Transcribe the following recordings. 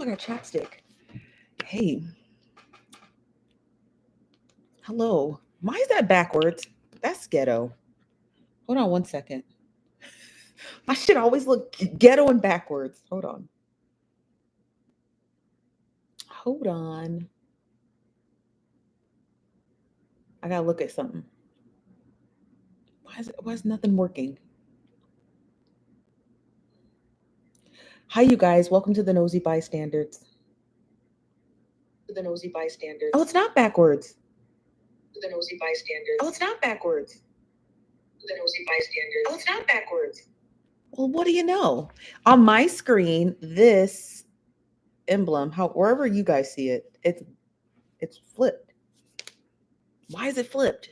I got chapstick. Hey, hello. Why is that backwards? That's ghetto. Hold on one second. My shit always look ghetto and backwards. Hold on. Hold on. I gotta look at something. Why is nothing working? Hi, you guys. Welcome to the Nosy Bystanders. The nosy bystanders. Oh, it's not backwards. The nosy bystanders. Oh, it's not backwards. The nosy bystanders. Oh, it's not backwards. Well, what do you know? On my screen, this emblem, wherever you guys see it, it's flipped. Why is it flipped?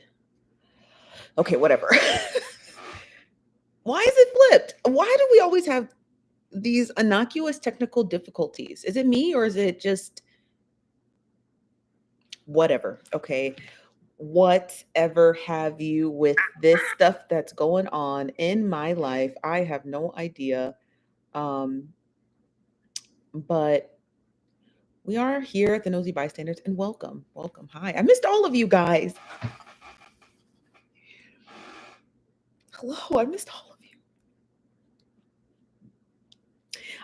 Okay, whatever. Why is it flipped? Why do we always have these innocuous technical difficulties? Is it me or is it just whatever? Okay. Whatever have you with this stuff that's going on in my life? I have no idea. Um, but we are here at the Nosy Bystanders and welcome. Welcome. Hi. I missed all of you guys. Hello. I missed all of you.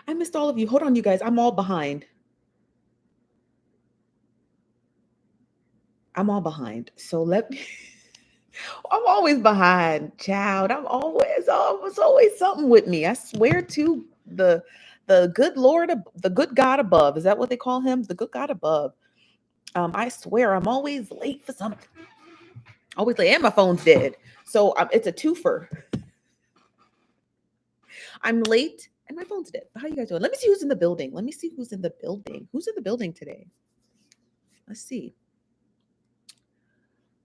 I missed all of you. Hold on, you guys. I'm all behind. So let me. I'm always behind, child. It's always something with me. I swear to the good Lord, the good God above. Is that what they call him? The good God above. I swear I'm always late for something. Always late, and my phone's dead. So it's a twofer. I'm late and my phone's dead. How you guys doing? Let me see who's in the building. Who's in the building today? Let's see.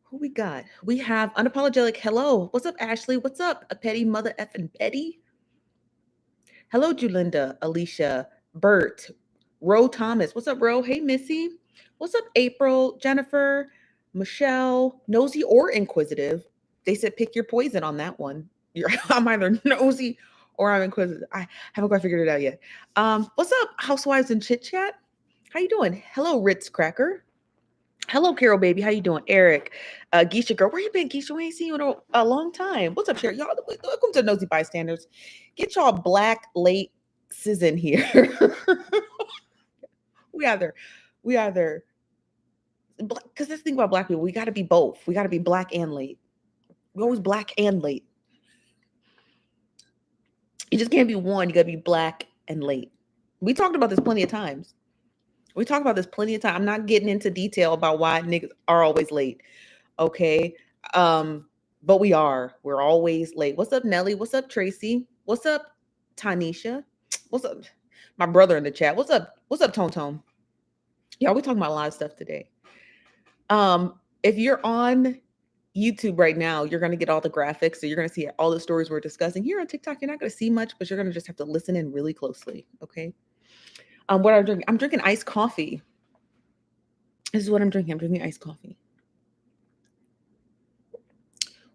Who we got? We have Unapologetic. Hello. What's up, Ashley? What's up, a petty mother effing Betty? Hello, Julinda, Alicia, Bert, Ro Thomas. What's up, Ro? Hey, Missy. What's up, April, Jennifer, Michelle, nosy or inquisitive? They said pick your poison on that one. I'm either nosy or I'm inquisitive. I haven't quite figured it out yet. What's up, housewives and chit chat? How you doing? Hello, Ritz Cracker. Hello, Carol baby. How you doing? Eric, Geisha girl. Where you been, Geisha? We ain't seen you in a long time. What's up, Sherry? Y'all, welcome to Nosy Bystanders. Get y'all black late in here. we either, because that's the thing about black people. We got to be both. We got to be black and late. We always black and late. You just can't be one. You got to be black and late. We talked about this plenty of times. I'm not getting into detail about why niggas are always late. Okay. But we're always late. What's up, Nelly? What's up, Tracy? What's up, Tanisha? What's up, my brother in the chat? What's up, Tone Tone? Yeah, we talking about a lot of stuff today. If you're on YouTube right now, you're going to get all the graphics. So you're going to see all the stories we're discussing. Here on TikTok, you're not going to see much, but you're going to just have to listen in really closely. Okay. What I'm drinking? I'm drinking iced coffee. This is what I'm drinking. I'm drinking iced coffee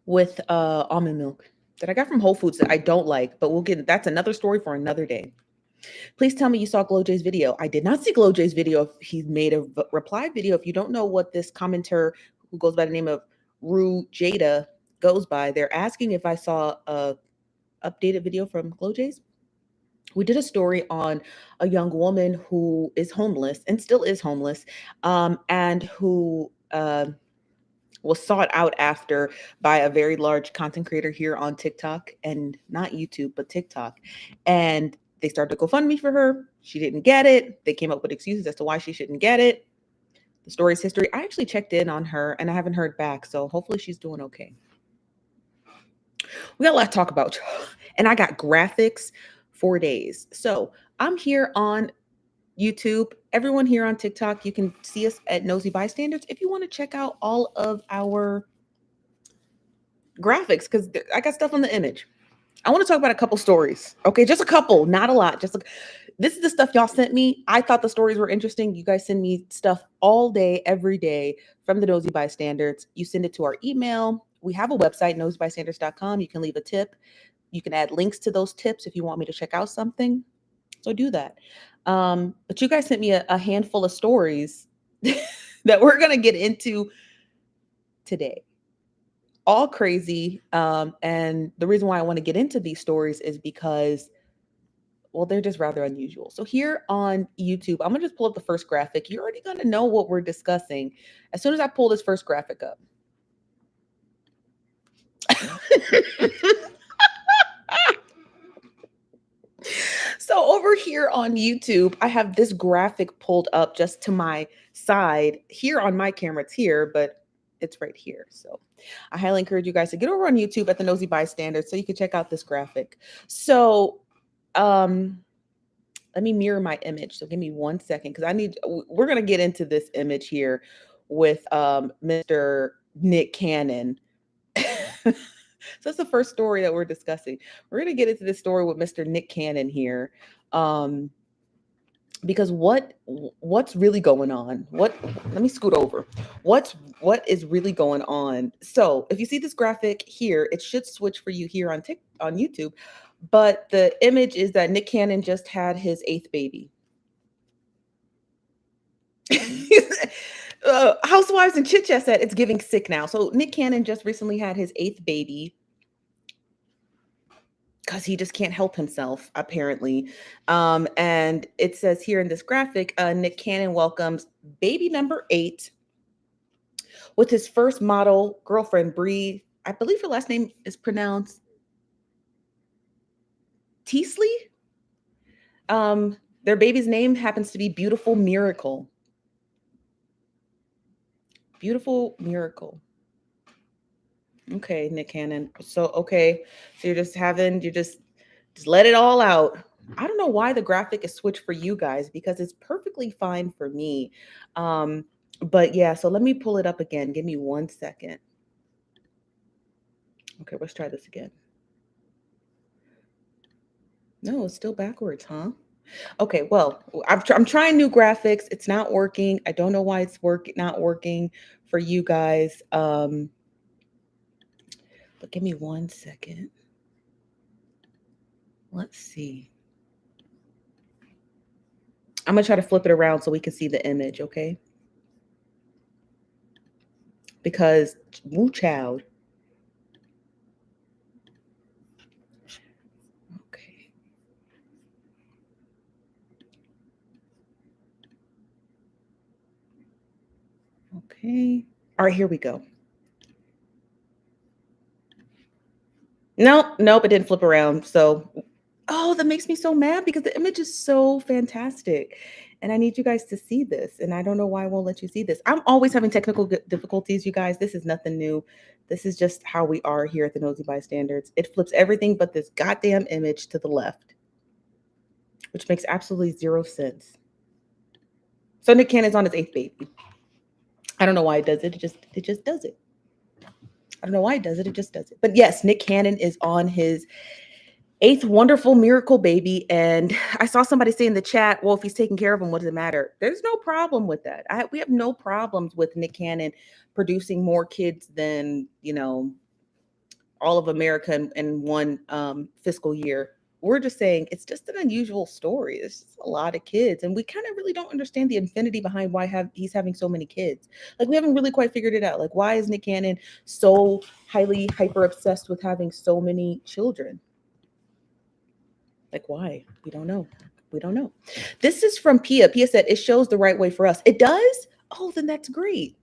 with almond milk that I got from Whole Foods that I don't like, but that's another story for another day. Please tell me you saw Glow J's video. I did not see Glow J's video. He made a reply video. If you don't know what this commenter who goes by the name of Rue Jada goes by, they're asking if I saw a updated video from Glow J's. We did a story on a young woman who is homeless and still is homeless, and who was sought out after by a very large content creator here on TikTok, and not YouTube, but TikTok. And they started to GoFundMe for her. She didn't get it. They came up with excuses as to why she shouldn't get it. The story's history. I actually checked in on her and I haven't heard back. So hopefully she's doing okay. We got a lot to talk about. And I got graphics for days. So I'm here on YouTube. Everyone here on TikTok, you can see us at Nosy Bystanders if you want to check out all of our graphics, because I got stuff on the image. I want to talk about a couple stories. Okay, just a couple, not a lot. This is the stuff y'all sent me. I thought the stories were interesting. You guys send me stuff all day, every day from the Nosy Bystanders. You send it to our email. We have a website, NosyBystanders.com. You can leave a tip. You can add links to those tips if you want me to check out something. So do that. But you guys sent me a handful of stories that we're gonna get into today. All crazy. And the reason why I want to get into these stories is because, well, they're just rather unusual. So here on YouTube, I'm gonna just pull up the first graphic. You're already gonna know what we're discussing as soon as I pull this first graphic up. So over here on YouTube, I have this graphic pulled up just to my side. Here on my camera, it's here, but it's right here. So I highly encourage you guys to get over on YouTube at the Nosy Bystanders so you can check out this graphic. So let me mirror my image. So give me 1 second because we're gonna get into this image here with Mr. Nick Cannon. So that's the first story that we're discussing. We're going to get into this story with Mr. Nick Cannon here. Because what's really going on? Let me scoot over. What is really going on? So if you see this graphic here, it should switch for you here on YouTube. But the image is that Nick Cannon just had his 8th baby. Housewives and Chit Chat said it's giving sick now. So Nick Cannon just recently had his 8th baby because he just can't help himself, apparently. And it says here in this graphic, Nick Cannon welcomes baby number 8 with his first model girlfriend, Bree. I believe her last name is pronounced Teasley. Their baby's name happens to be Beautiful Miracle. Beautiful Miracle. Okay, Nick Cannon. So, okay. So you just let it all out. I don't know why the graphic is switched for you guys because it's perfectly fine for me. But yeah, so let me pull it up again. Give me 1 second. Okay, let's try this again. No, it's still backwards, huh? Okay, well, I'm trying new graphics. It's not working. I don't know why it's not working for you guys. But give me 1 second. Let's see. I'm going to try to flip it around so we can see the image, okay? Because, woo child. Okay. Okay. All right, here we go. Nope, it didn't flip around. So, oh, that makes me so mad because the image is so fantastic. And I need you guys to see this. And I don't know why I won't let you see this. I'm always having technical difficulties, you guys. This is nothing new. This is just how we are here at the Nosy Bystanders. It flips everything but this goddamn image to the left, which makes absolutely zero sense. So Nick Cannon's on his 8th baby. I don't know why it does it. It just does it. I don't know why it does it. It just does it. But yes, Nick Cannon is on his 8th wonderful miracle baby. And I saw somebody say in the chat, well, if he's taking care of him, what does it matter? There's no problem with that. We have no problems with Nick Cannon producing more kids than, all of America in one fiscal year. We're just saying it's just an unusual story. It's just a lot of kids. And we kind of really don't understand the infinity behind why he's having so many kids. Like, we haven't really quite figured it out. Like, why is Nick Cannon so highly hyper obsessed with having so many children? Like, why? We don't know. This is from Pia. Pia said, it shows the right way for us. It does? Oh, then that's great.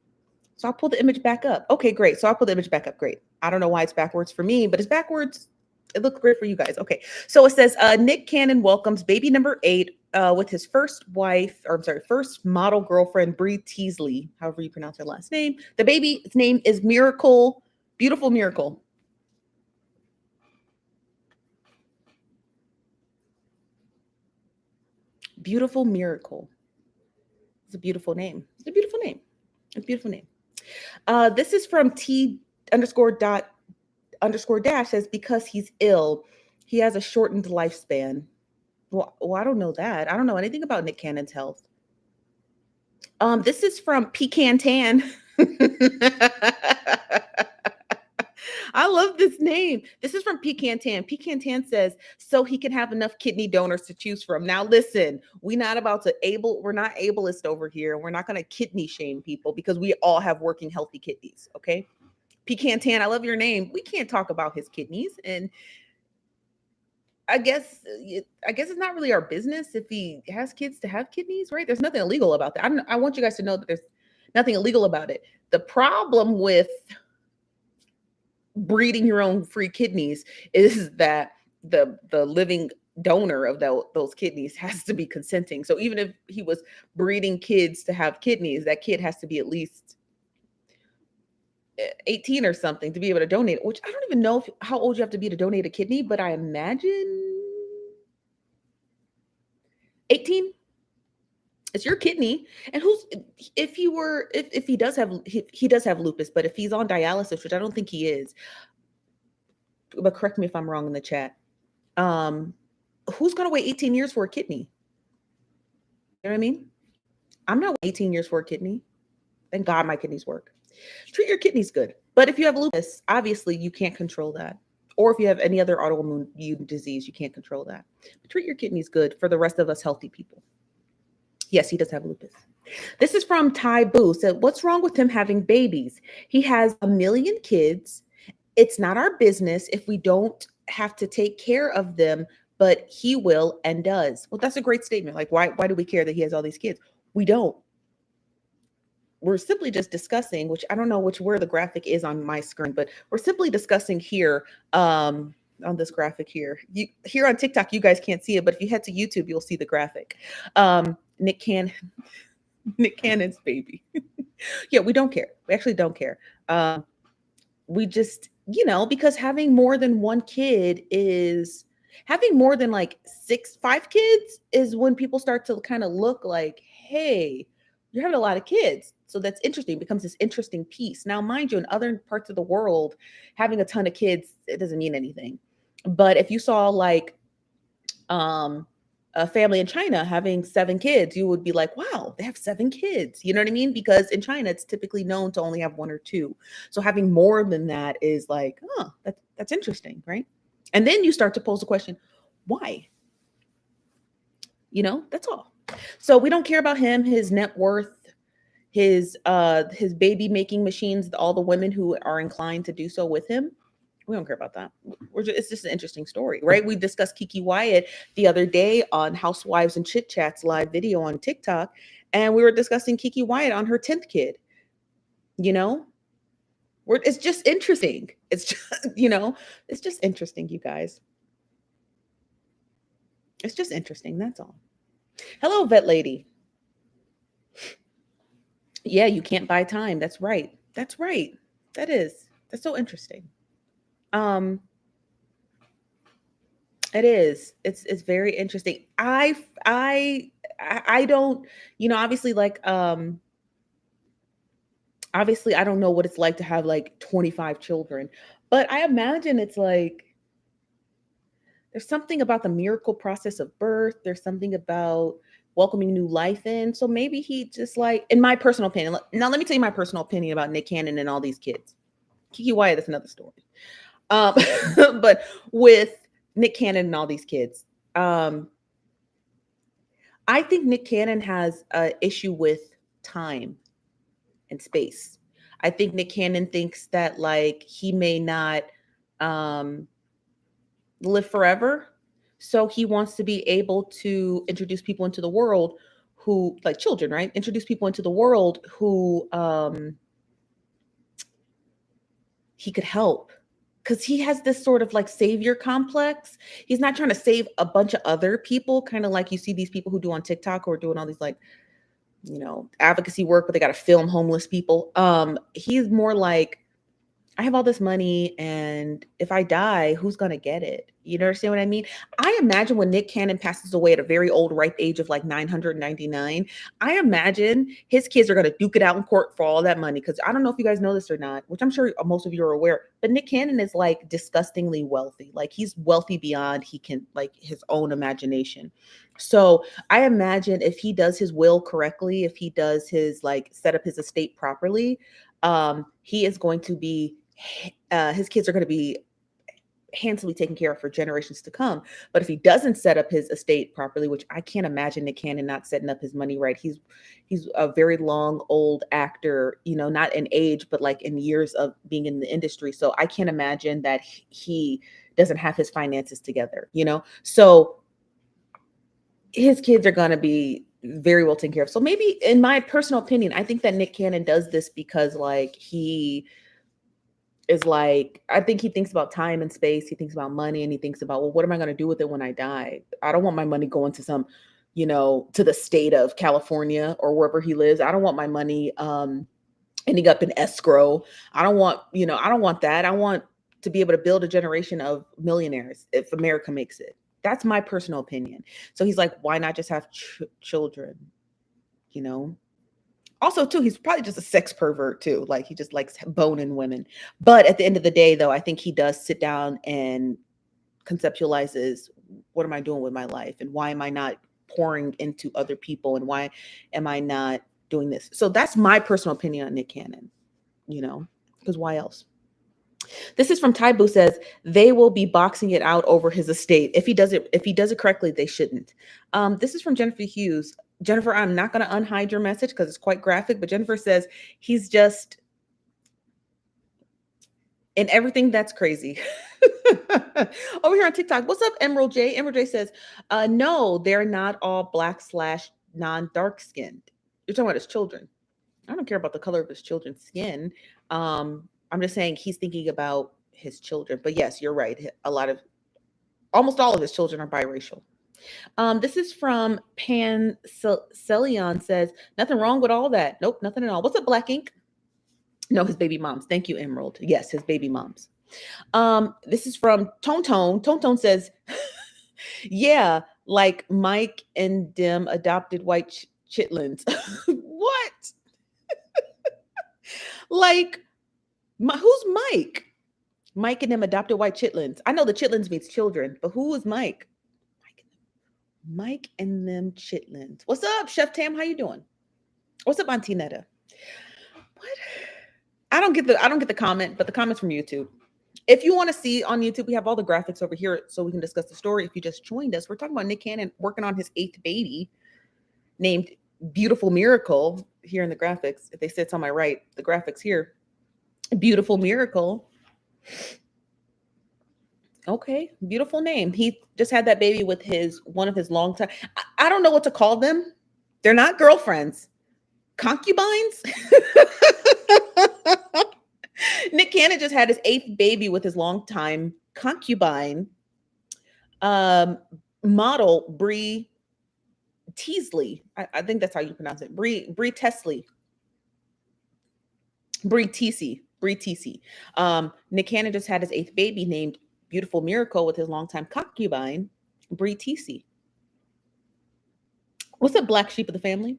So I'll pull the image back up. Okay, great. So I'll pull the image back up. Great. I don't know why it's backwards for me, but it's backwards. It looks great for you guys. Okay. So it says, Nick Cannon welcomes baby number 8 with his first model girlfriend, Bree Teasley, however you pronounce her last name. The baby's name is Miracle, Beautiful Miracle. Beautiful Miracle. It's a beautiful name. This is from T_dash says, because he's ill, he has a shortened lifespan. Well, I don't know that. I don't know anything about Nick Cannon's health. This is from Pecan Tan. I love this name. This is from Pecan Tan. Pecan Tan says, so he can have enough kidney donors to choose from. Now, listen, we're not ableist over here. We're not going to kidney shame people because we all have working healthy kidneys. Okay. Pecan Tan, I love your name. We can't talk about his kidneys. And I guess it's not really our business if he has kids to have kidneys, right? There's nothing illegal about that. I want you guys to know that there's nothing illegal about it. The problem with breeding your own free kidneys is that the living donor of those kidneys has to be consenting. So even if he was breeding kids to have kidneys, that kid has to be at least 18 or something to be able to donate, which I don't even know how old you have to be to donate a kidney, but I imagine 18. It's your kidney. And if he does have lupus, but if he's on dialysis, which I don't think he is, but correct me if I'm wrong in the chat. Who's going to wait 18 years for a kidney? You know what I mean? I'm not waiting 18 years for a kidney. Thank God my kidneys work. Treat your kidneys good. But if you have lupus, obviously you can't control that. Or if you have any other autoimmune disease, you can't control that. But treat your kidneys good for the rest of us healthy people. Yes, he does have lupus. This is from Ty Boo. Said, what's wrong with him having babies? He has 1 million kids. It's not our business if we don't have to take care of them, but he will and does. Well, that's a great statement. Like, why do we care that he has all these kids? We don't. We're simply just discussing, which I don't know where the graphic is on my screen, but we're simply discussing here on this graphic here. Here on TikTok, you guys can't see it, but if you head to YouTube, you'll see the graphic. Nick Cannon's baby. Yeah, we don't care. We actually don't care. We just, because having more than one kid is having more than like 5 kids is when people start to kind of look like, hey, you're having a lot of kids. So that's interesting. It becomes this interesting piece. Now, mind you, in other parts of the world, having a ton of kids, it doesn't mean anything. But if you saw like a family in China having 7 kids, you would be like, wow, they have 7 kids. You know what I mean? Because in China, it's typically known to only have 1 or 2. So having more than that is like, that's interesting, right? And then you start to pose the question, why? That's all. So we don't care about him, his net worth, his baby making machines, all the women who are inclined to do so with him. We don't care about that. It's just an interesting story, right? We discussed Kiki Wyatt the other day on Housewives and Chit Chats live video on TikTok, and we were discussing Kiki Wyatt on her 10th kid. It's just interesting. It's just, it's just interesting, you guys. It's just interesting. That's all. Hello, vet lady. Yeah, you can't buy time. That's right. That's right. That's so interesting. It is. It's very interesting. I don't, obviously like obviously I don't know what it's like to have like 25 children, but I imagine it's like there's something about the miracle process of birth. There's something about welcoming new life in. So maybe he just like, in my personal opinion. Now let me tell you my personal opinion about Nick Cannon and all these kids. Kiki Wyatt, that's another story. But with Nick Cannon and all these kids, I think Nick Cannon has an issue with time and space. I think Nick Cannon thinks that like he may not live forever. So he wants to be able to introduce people into the world who, like children, right? Introduce people into the world who he could help. Because he has this sort of like savior complex. He's not trying to save a bunch of other people, kind of like you see these people who do on TikTok who are doing all these like, advocacy work, but they got to film homeless people. He's more like, I have all this money, and if I die, who's going to get it? You understand what I mean? I imagine when Nick Cannon passes away at a very old, ripe age of like 999, I imagine his kids are going to duke it out in court for all that money. Because I don't know if you guys know this or not, which I'm sure most of you are aware, but Nick Cannon is like disgustingly wealthy. Like he's wealthy beyond he can, like his own imagination. So I imagine if he does his will correctly, if he does his like set up his estate properly, he is going to be his kids are going to be handsomely taken care of for generations to come. But if he doesn't set up his estate properly, which I can't imagine Nick Cannon not setting up his money right. He's a very long, old actor, not in age, but like in years of being in the industry. So I can't imagine that he doesn't have his finances together, So his kids are going to be very well taken care of. So maybe, in my personal opinion, I think that Nick Cannon does this because he is like, I think he thinks about time and space. He thinks about money, and he thinks about, well, what am I going to do with it when I die? I don't want my money going to some, to the state of California or wherever he lives. I don't want my money ending up in escrow. I don't want, I don't want that. I want to be able to build a generation of millionaires if America makes it. That's my personal opinion. So he's like, why not just have children? Also, too, he's probably just a sex pervert, too. Like, he just likes boning women. But at the end of the day, though, I think he does sit down and conceptualizes, what am I doing with my life? And why am I not pouring into other people? And why am I not doing this? So that's my personal opinion on Nick Cannon, because why else? This is from Taibu says, they will be boxing it out over his estate. If he does it correctly, they shouldn't. This is from Jennifer Hughes. Jennifer, I'm not going to unhide your message because it's quite graphic, but Jennifer says he's just in everything that's crazy. Over here on TikTok. What's up, Emerald J? Emerald J says, no, they're not all black / non-dark skinned. You're talking about his children. I don't care about the color of his children's skin. I'm just saying he's thinking about his children. But yes, you're right. Almost all of his children are biracial. This is from Pan Celion says, nothing wrong with all that. Nope, nothing at all. What's up, Black Ink? No, his baby moms. Thank you, Emerald. Yes, his baby moms. This is from Tone Tone. Tone Tone says, yeah, like Mike and Dim adopted white chitlins. What? Like, who's Mike? Mike and them adopted white chitlins. I know the chitlins means children, but who is Mike? Mike and them chitlins. What's up, Chef Tam? How you doing? What's up, Auntie Netta? What? I don't get the comment, but the comments from YouTube. If you want to see on YouTube, we have all the graphics over here so we can discuss the story. If you just joined us, we're talking about Nick Cannon working on his 8th baby named Beautiful Miracle here in the graphics. If they say it's on my right, the graphics here. Beautiful Miracle. Okay, beautiful name. He just had that baby with one of his long time. I don't know what to call them. They're not girlfriends. Concubines? Nick Cannon just had his 8th baby with his longtime concubine, model Bree Teasley. I think that's how you pronounce it. Bree Teasley. Bree Teesey. Nick Cannon just had his 8th baby named Beautiful Miracle with his longtime concubine, Bree Teesey. What's the black sheep of the family?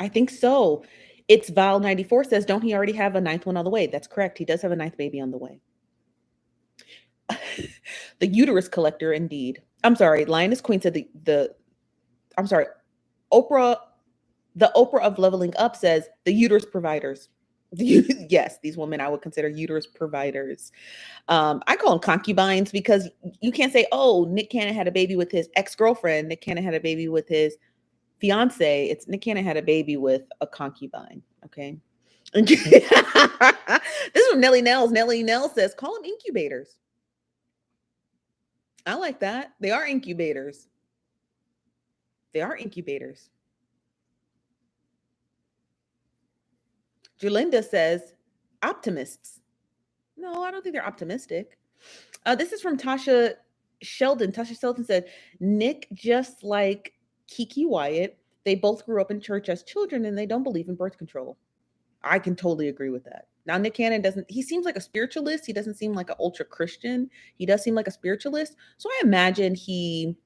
I think so. It's Val94 says, don't he already have a 9th one on the way? That's correct. He does have a 9th baby on the way. The uterus collector, indeed. I'm sorry. Lioness Queen said I'm sorry. The Oprah of Leveling Up says the uterus providers. Yes, these women I would consider uterus providers. I call them concubines because you can't say, oh, Nick Cannon had a baby with his ex-girlfriend. Nick Cannon had a baby with his fiance. It's Nick Cannon had a baby with a concubine. Okay. This is from Nellie Nels. Nellie Nels says, call them incubators. I like that. They are incubators. They are incubators. Julinda says, optimists. No, I don't think they're optimistic. This is from Tasha Sheldon. Tasha Sheldon said, Nick, just like Kiki Wyatt, they both grew up in church as children and they don't believe in birth control. I can totally agree with that. Now, Nick Cannon he seems like a spiritualist. He doesn't seem like an ultra Christian. He does seem like a spiritualist. So I imagine he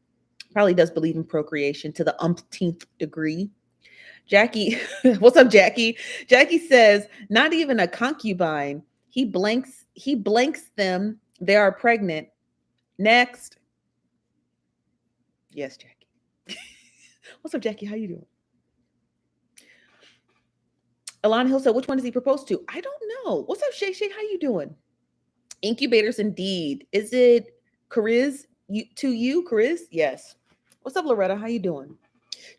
probably does believe in procreation to the umpteenth degree. Jackie, what's up, Jackie? Jackie says, not even a concubine. He blanks them. They are pregnant. Next. Yes, Jackie. What's up, Jackie? How you doing? Alana Hill said, which one does he propose to? I don't know. What's up, Shay Shay? How you doing? Incubators indeed. Is it Chris? You, Chris? Yes. What's up, Loretta? How you doing?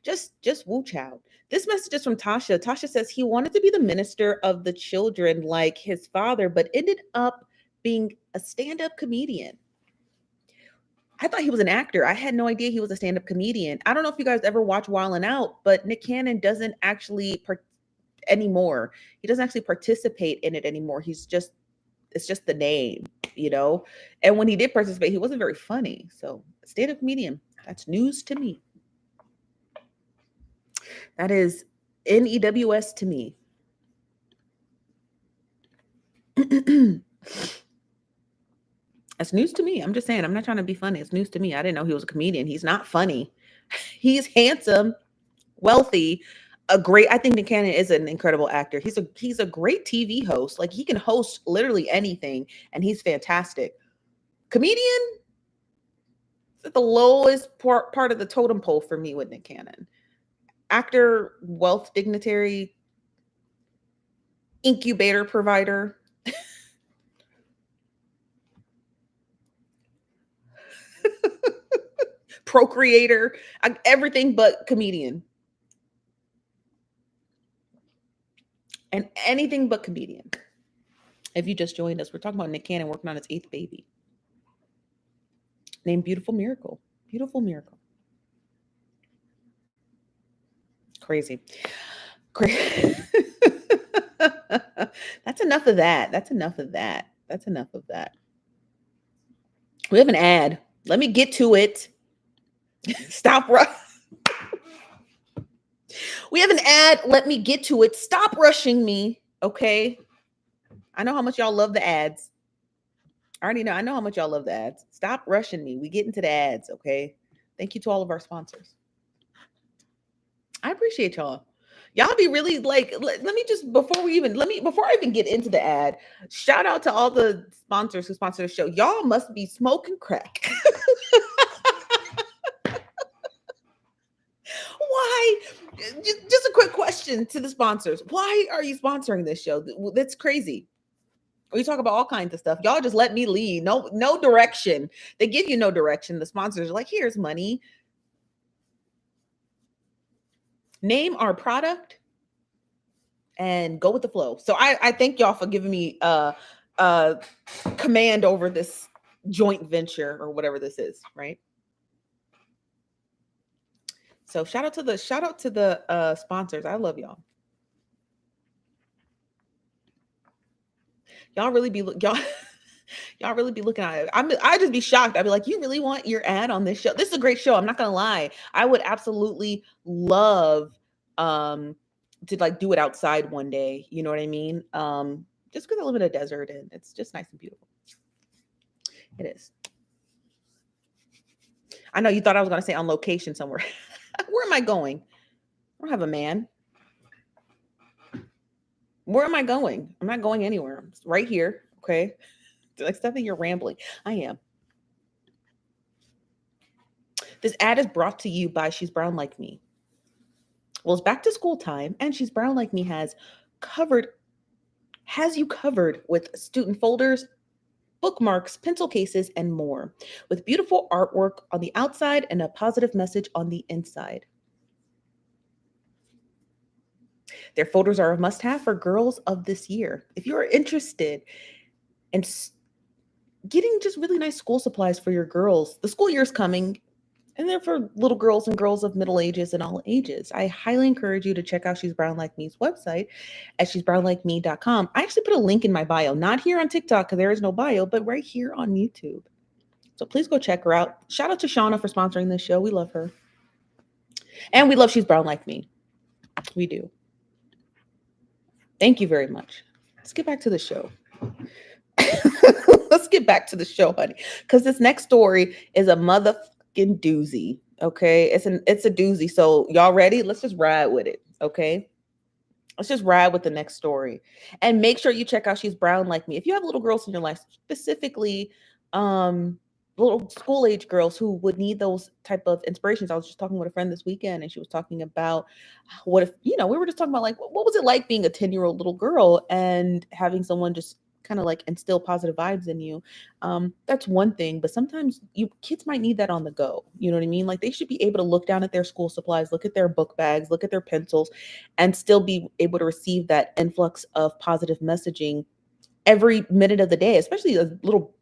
Just woo chow. This message is from Tasha. Tasha says he wanted to be the minister of the children like his father, but ended up being a stand-up comedian. I thought he was an actor. I had no idea he was a stand-up comedian. I don't know if you guys ever watch Wild 'N Out, but Nick Cannon doesn't actually anymore. He doesn't actually participate in it anymore. It's just the name, you know. And when he did participate, he wasn't very funny. So stand-up comedian, that's news to me. That is NEWS to me. That's news to me. I'm just saying, I'm not trying to be funny. It's news to me. I didn't know he was a comedian. He's not funny. He's handsome, wealthy, I think Nick Cannon is an incredible actor. He's a great TV host. Like, he can host literally anything, and he's fantastic. Comedian is at the lowest part of the totem pole for me with Nick Cannon. Actor, wealth dignitary, incubator provider. Procreator, everything but comedian. And anything but comedian. If you just joined us, we're talking about Nick Cannon working on his 8th baby. Named Beautiful Miracle. Beautiful Miracle. Crazy. That's enough of that. That's enough of that. That's enough of that. We have an ad. Let me get to it. Stop. We have an ad. Let me get to it. Stop rushing me. Okay. I know how much y'all love the ads. I already know. I know how much y'all love the ads. Stop rushing me. We get into the ads. Okay. Thank you to all of our sponsors. I appreciate y'all. Y'all be really like, let me just, before I even get into the ad, shout out to all the sponsors who sponsor the show. Y'all must be smoking crack. Why? Just a quick question to the sponsors. Why are you sponsoring this show? That's crazy. We talk about all kinds of stuff. Y'all just let me lead. No direction. They give you no direction. The sponsors are like, here's money. Name our product and go with the flow. So I thank y'all for giving me command over this joint venture or whatever this is, right? So shout out to the sponsors. I love y'all. Y'all really be looking at it. I just be shocked. I'd be like, you really want your ad on this show? This is a great show. I'm not gonna lie. I would absolutely love to like do it outside one day. You know what I mean? Just because I live in a desert and it's just nice and beautiful. It is. I know you thought I was gonna say on location somewhere. Where am I going? I don't have a man. Where am I going? I'm not going anywhere. I'm right here. Okay. Like, Stephanie, you're rambling. I am. This ad is brought to you by She's Brown Like Me. Well, it's back to school time, and She's Brown Like Me has you covered with student folders, bookmarks, pencil cases, and more, with beautiful artwork on the outside and a positive message on the inside. Their folders are a must-have for girls of this year. If you are interested in getting just really nice school supplies for your girls, the school year is coming, and they're for little girls and girls of middle ages and all ages. I highly encourage you to check out She's Brown Like Me's website at she'sbrownlikeme.com. I actually put a link in my bio, not here on TikTok because there is no bio, but right here on YouTube. So please go check her out. Shout out to Shauna for sponsoring this show. We love her. And we love She's Brown Like Me. We do. Thank you very much. Let's get back to the show. Let's get back to the show, honey. Because this next story is a motherfucking doozy. Okay. It's a doozy. So y'all ready? Let's just ride with it. Okay. Let's just ride with the next story. And make sure you check out She's Brown Like Me. If you have little girls in your life, specifically little school age girls who would need those type of inspirations. I was just talking with a friend this weekend, and she was talking about what if, we were just talking about like what was it like being a 10-year-old little girl and having someone just kind of like instill positive vibes in you. That's one thing, but sometimes you kids might need that on the go. You know what I mean? Like they should be able to look down at their school supplies, look at their book bags, look at their pencils, and still be able to receive that influx of positive messaging every minute of the day, especially the little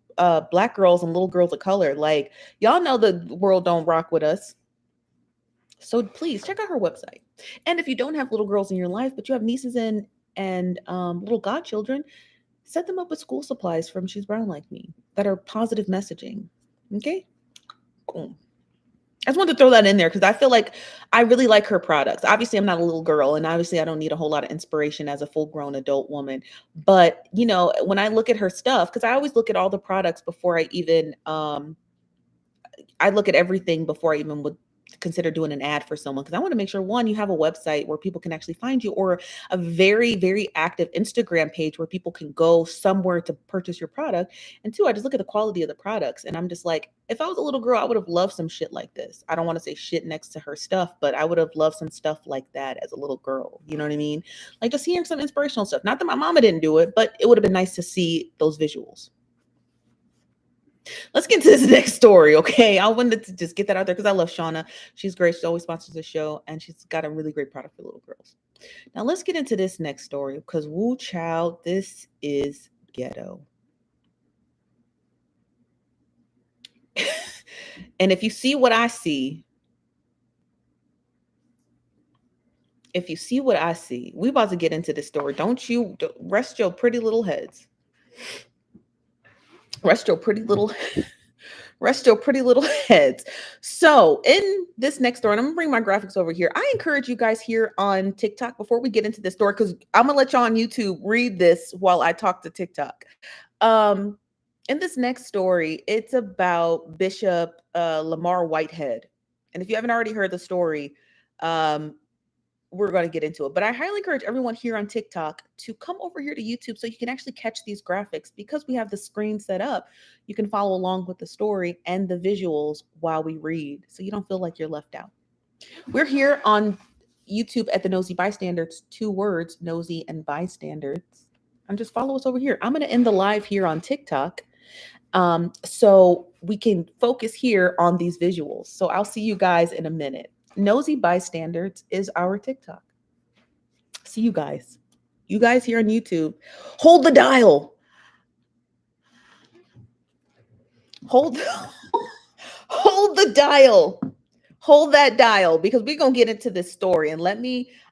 black girls and little girls of color. Like y'all know the world don't rock with us. So please check out her website. And if you don't have little girls in your life, but you have nieces and little godchildren, set them up with school supplies from She's Brown Like Me that are positive messaging. Okay? Cool. I just wanted to throw that in there because I feel like I really like her products. Obviously, I'm not a little girl, and obviously, I don't need a whole lot of inspiration as a full grown adult woman. But, when I look at her stuff, because I always look at all the products before I look at everything before I even would consider doing an ad for someone, because I want to make sure, one, you have a website where people can actually find you, or a very, very active Instagram page where people can go somewhere to purchase your product. And two, I just look at the quality of the products, and I'm just like, if I was a little girl, I would have loved some shit like this. I don't want to say shit next to her stuff, but I would have loved some stuff like that as a little girl. You know what I mean? Like just hearing some inspirational stuff. Not that my mama didn't do it, but it would have been nice to see those visuals. Let's get to this next story, okay? I wanted to just get that out there because I love Shauna. She's great. She always sponsors the show, and she's got a really great product for little girls. Now, let's get into this next story because, woo child, this is ghetto. And if you see what I see, we about to get into this story. Don't rest your pretty little heads. Rest your pretty little heads. So in this next story, and I'm gonna bring my graphics over here. I encourage you guys here on TikTok before we get into this story, because I'm gonna let y'all on YouTube read this while I talk to TikTok. In this next story, it's about Bishop Lamar Whitehead. And if you haven't already heard the story, we're going to get into it. But I highly encourage everyone here on TikTok to come over here to YouTube so you can actually catch these graphics, because we have the screen set up. You can follow along with the story and the visuals while we read, so you don't feel like you're left out. We're here on YouTube at the Nosy Bystanders, 2 words, Nosy and Bystanders. And just follow us over here. I'm going to end the live here on TikTok, so we can focus here on these visuals. So I'll see you guys in a minute. Nosy Bystanders is our TikTok. See you guys. You guys here on YouTube, hold the dial. Hold the dial. Hold that dial, because we're going to get into this story. And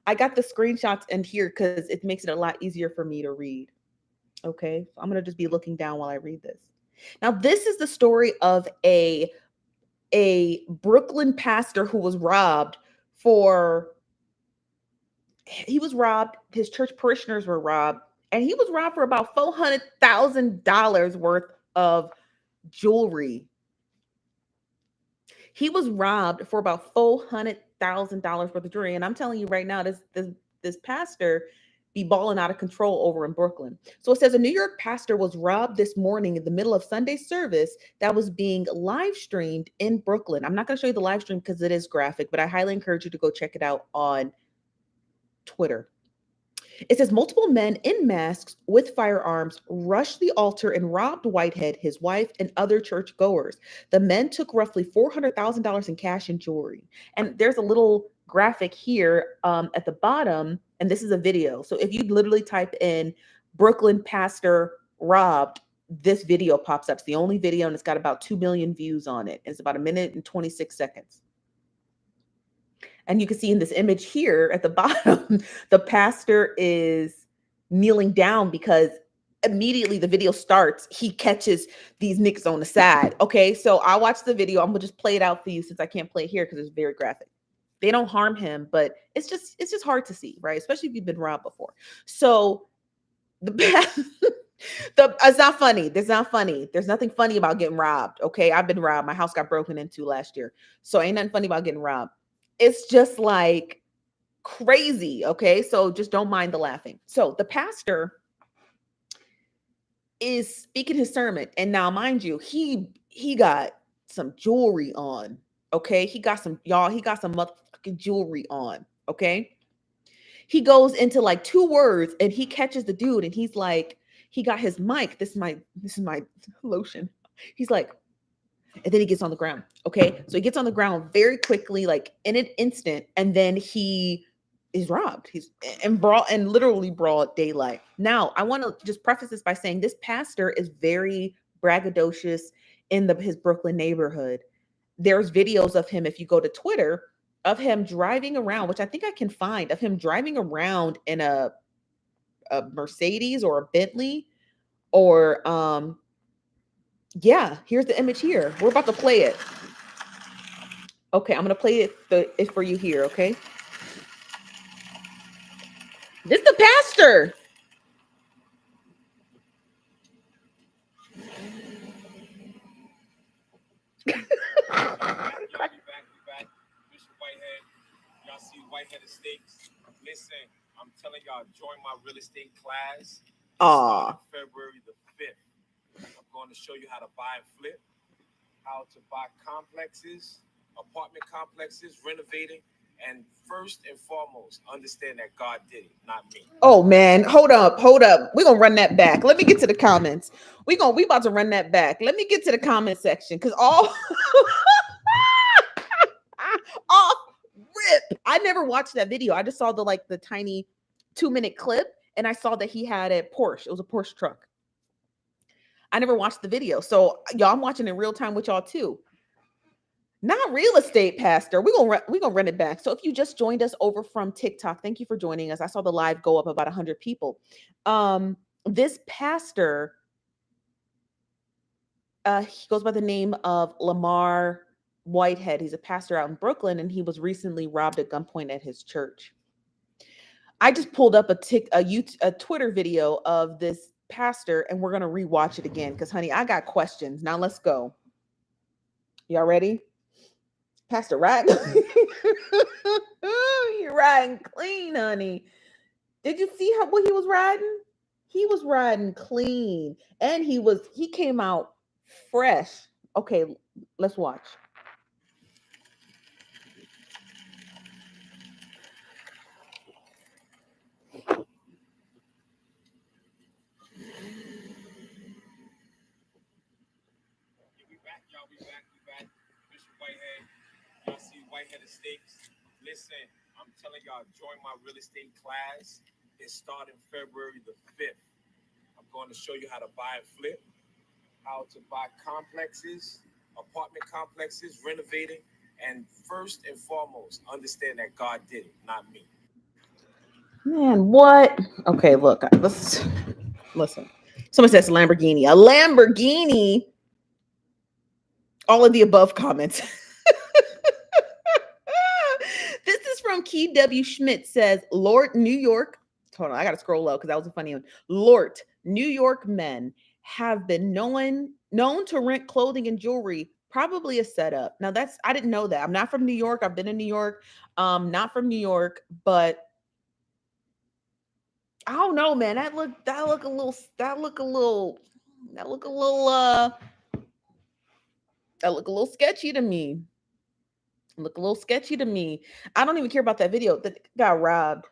I got the screenshots in here because it makes it a lot easier for me to read. Okay. So I'm going to just be looking down while I read this. Now, this is the story of a Brooklyn pastor who was robbed his church parishioners were robbed, and he was robbed for about $400,000 worth of jewelry. He was robbed for about $400,000 worth of jewelry, and I'm telling you right now, this pastor be balling out of control over in Brooklyn. So it says a New York pastor was robbed this morning in the middle of Sunday service that was being live streamed in Brooklyn. I'm not going to show you the live stream because it is graphic, but I highly encourage you to go check it out on Twitter. It says multiple men in masks with firearms rushed the altar and robbed Whitehead, his wife, and other churchgoers. The men took roughly $400,000 in cash and jewelry. And there's a little graphic here at the bottom, and this is a video. So if you literally type in Brooklyn pastor robbed, this video pops up. It's the only video, and it's got about 2 million views on it. It's about 1 minute and 26 seconds. And you can see in this image here at the bottom, the pastor is kneeling down because immediately the video starts, he catches these niggas on the side. Okay, so I watched the video. I'm gonna just play it out for you since I can't play it here because it's very graphic. They don't harm him, but it's just hard to see, right? Especially if you've been robbed before. So it's not funny. It's not funny. There's nothing funny about getting robbed. Okay, I've been robbed. My house got broken into last year, so ain't nothing funny about getting robbed. It's just like crazy. Okay. So just don't mind the laughing. So the pastor is speaking his sermon. And now, mind you, he he got some jewelry on. Okay. He got some, y'all, he got some motherfucking jewelry on. Okay. He goes into like 2 words and he catches the dude and he's like, he got his mic. This is my lotion. He's like, and then he gets on the ground. Okay. So he gets on the ground very quickly, like in an instant, and then he is robbed. He's in broad and literally broad daylight. Now, I want to just preface this by saying this pastor is very braggadocious in his Brooklyn neighborhood. There's videos of him, if you go to Twitter, of him driving around, which I think I can find, of him driving around in a Mercedes or a Bentley or yeah, here's the image here. We're about to play it. Okay, I'm gonna play it for you here, okay? This the pastor. Y'all see white-headed steaks? Listen, I'm telling y'all, join my real estate class. Aw. February the 5th. I'm going to show you how to buy and flip, how to buy complexes, apartment complexes, renovating, and first and foremost, understand that God did it, not me. Oh man, hold up. We're gonna run that back. Let me get to the comments. We about to run that back. Let me get to the comment section because all off rip. I never watched that video. I just saw the tiny 2-minute clip and I saw that he had a Porsche. It was a Porsche truck. I never watched the video. So y'all, I'm watching in real time with y'all too. Not real estate pastor. We're gonna run it back. So if you just joined us over from TikTok, thank you for joining us. I saw the live go up about 100 people. This pastor, he goes by the name of Lamar Whitehead. He's a pastor out in Brooklyn, and he was recently robbed at gunpoint at his church. I just pulled up a Twitter video of this pastor, and we're gonna rewatch it again because, honey, I got questions. Now let's go. Y'all ready? Pastor riding. You're riding clean, honey. Did you see what he was riding? He was riding clean, and he came out fresh. Okay, let's watch. We back. Bishop Whitehead. Y'all see white-headed steaks? Listen, I'm telling y'all, join my real estate class. It's starting February the 5th. I'm going to show you how to buy and flip, how to buy complexes, apartment complexes, renovating, and first and foremost, understand that God did it, not me. Man, what? Okay, look, let's listen. Someone says Lamborghini. A Lamborghini. All of the above comments. This is from Key W. Schmidt says, Lord, New York. Hold on, I got to scroll low because that was a funny one. Lord, New York men have been known to rent clothing and jewelry, probably a setup. Now I didn't know that. I'm not from New York. I've been in New York. Not from New York, but I don't know, man. That look a little sketchy to me. Look a little sketchy to me. I don't even care about that video. That got robbed.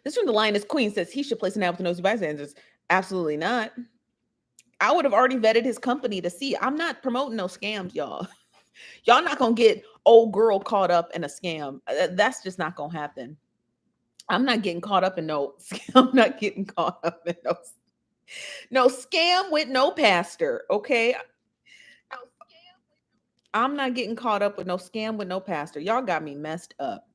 This from the Lioness Queen says he should place an ad with the Nosy Bystanders. Absolutely not. I would have already vetted his company to see. I'm not promoting no scams, y'all. Y'all not gonna get old girl caught up in a scam. That's just not gonna happen. I'm not getting caught up in no. I'm not getting caught up in no scam with no pastor. Okay. I'm not getting caught up with no scam with no pastor. Y'all got me messed up.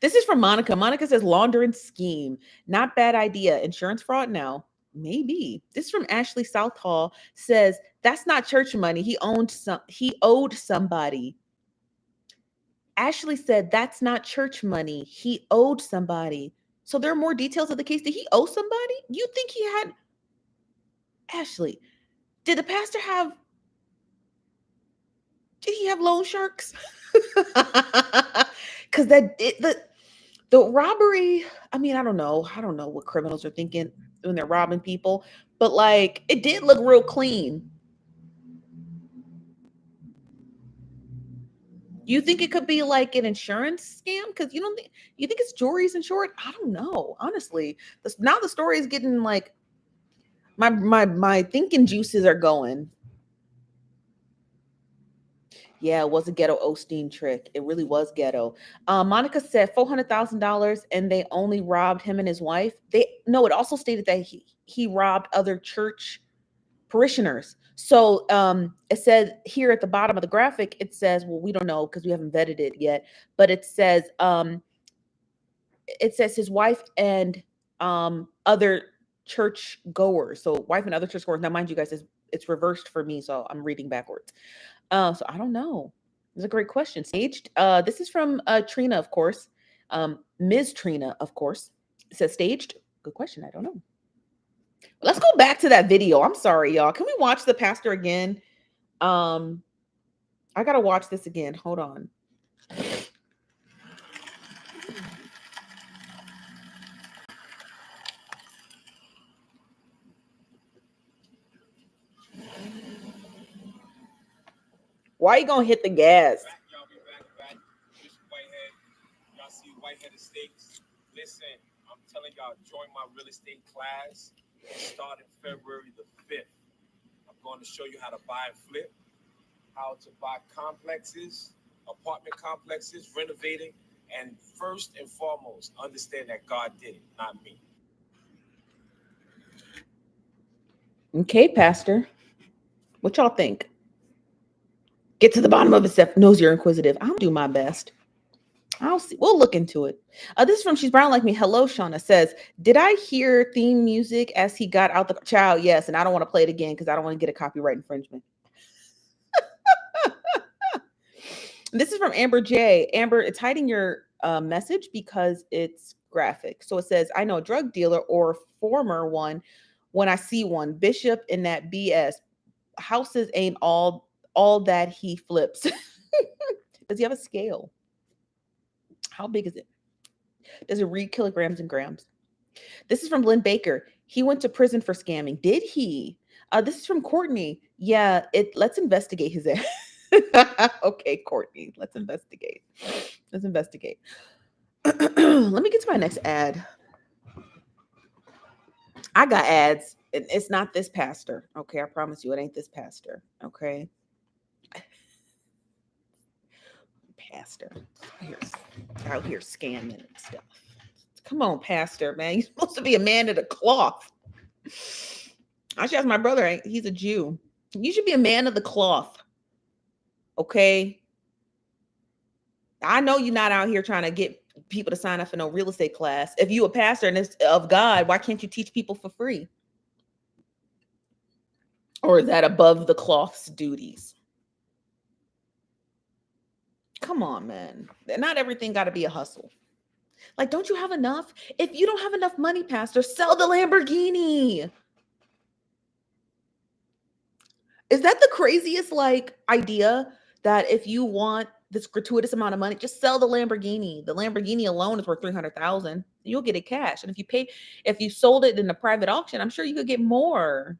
This is from Monica. Monica says laundering scheme. Not bad idea. Insurance fraud now. Maybe. This is from Ashley Southall says that's not church money. He owed somebody. Ashley said that's not church money. He owed somebody. So there are more details of the case. Did he owe somebody? You think he had Ashley? Did the pastor have Did he have loan sharks? Because The robbery, I mean, I don't know. I don't know what criminals are thinking when they're robbing people, but like it did look real clean. You think it could be like an insurance scam? Because you think it's jewelry's insured? I don't know. Honestly, now the story is getting like my thinking juices are going. Yeah, it was a ghetto Osteen trick. It really was ghetto. Monica said $400,000, and they only robbed him and his wife. They no. It also stated that he robbed other church parishioners. So it said here at the bottom of the graphic, it says, well, we don't know because we haven't vetted it yet, but it says his wife and other church goers. So wife and other church goers. Now, mind you guys, it's reversed for me, so I'm reading backwards. So I don't know. It's a great question. Staged. This is from Trina, of course. Ms. Trina, of course. It says staged. Good question. I don't know. Let's go back to that video. I'm sorry, y'all. Can we watch the pastor again? I gotta watch this again. Hold on. Why you gonna hit the gas? Back, y'all be back. Bishop Whitehead. Y'all see Whitehead Estates. Listen, I'm telling y'all, join my real estate class. Starting February the 5th. I'm going to show you how to buy and flip, how to buy complexes, apartment complexes, renovating, and first and foremost, understand that God did it, not me. Okay, Pastor. What y'all think? Get to the bottom of it, Steph. Knows you're inquisitive. I'll do my best. I'll see. We'll look into it. This is from She's Brown Like Me. Hello, Shauna says, did I hear theme music as he got out the child? Yes, and I don't want to play it again because I don't want to get a copyright infringement. This is from Amber J. Amber, it's hiding your message because it's graphic. So it says, I know a drug dealer or former one when I see one. Bishop in that BS. Houses ain't all that he flips. Does he have a scale? How big is it? Does it read kilograms and grams? This is from Lynn Baker. He went to prison for scamming. Did he? This is from Courtney. Yeah, let's investigate his ass. Okay, Courtney, let's investigate. Let's investigate. Let me get to my next ad. I got ads. It's not this pastor. Okay, I promise you, it ain't this pastor. Okay. Pastor out here scamming and stuff. Come on, pastor, man. You're supposed to be a man of the cloth. I should ask my brother. He's a Jew. You should be a man of the cloth. Okay. I know you're not out here trying to get people to sign up for no real estate class. If you a pastor and it's of God, why can't you teach people for free? Or is that above the cloth's duties? Come on, man. Not everything got to be a hustle. Like, don't you have enough? If you don't have enough money, pastor, sell the Lamborghini. Is that the craziest like idea that if you want this gratuitous amount of money, just sell the Lamborghini? The Lamborghini alone is worth $300,000. You'll get it cash. And if you sold it in a private auction, I'm sure you could get more.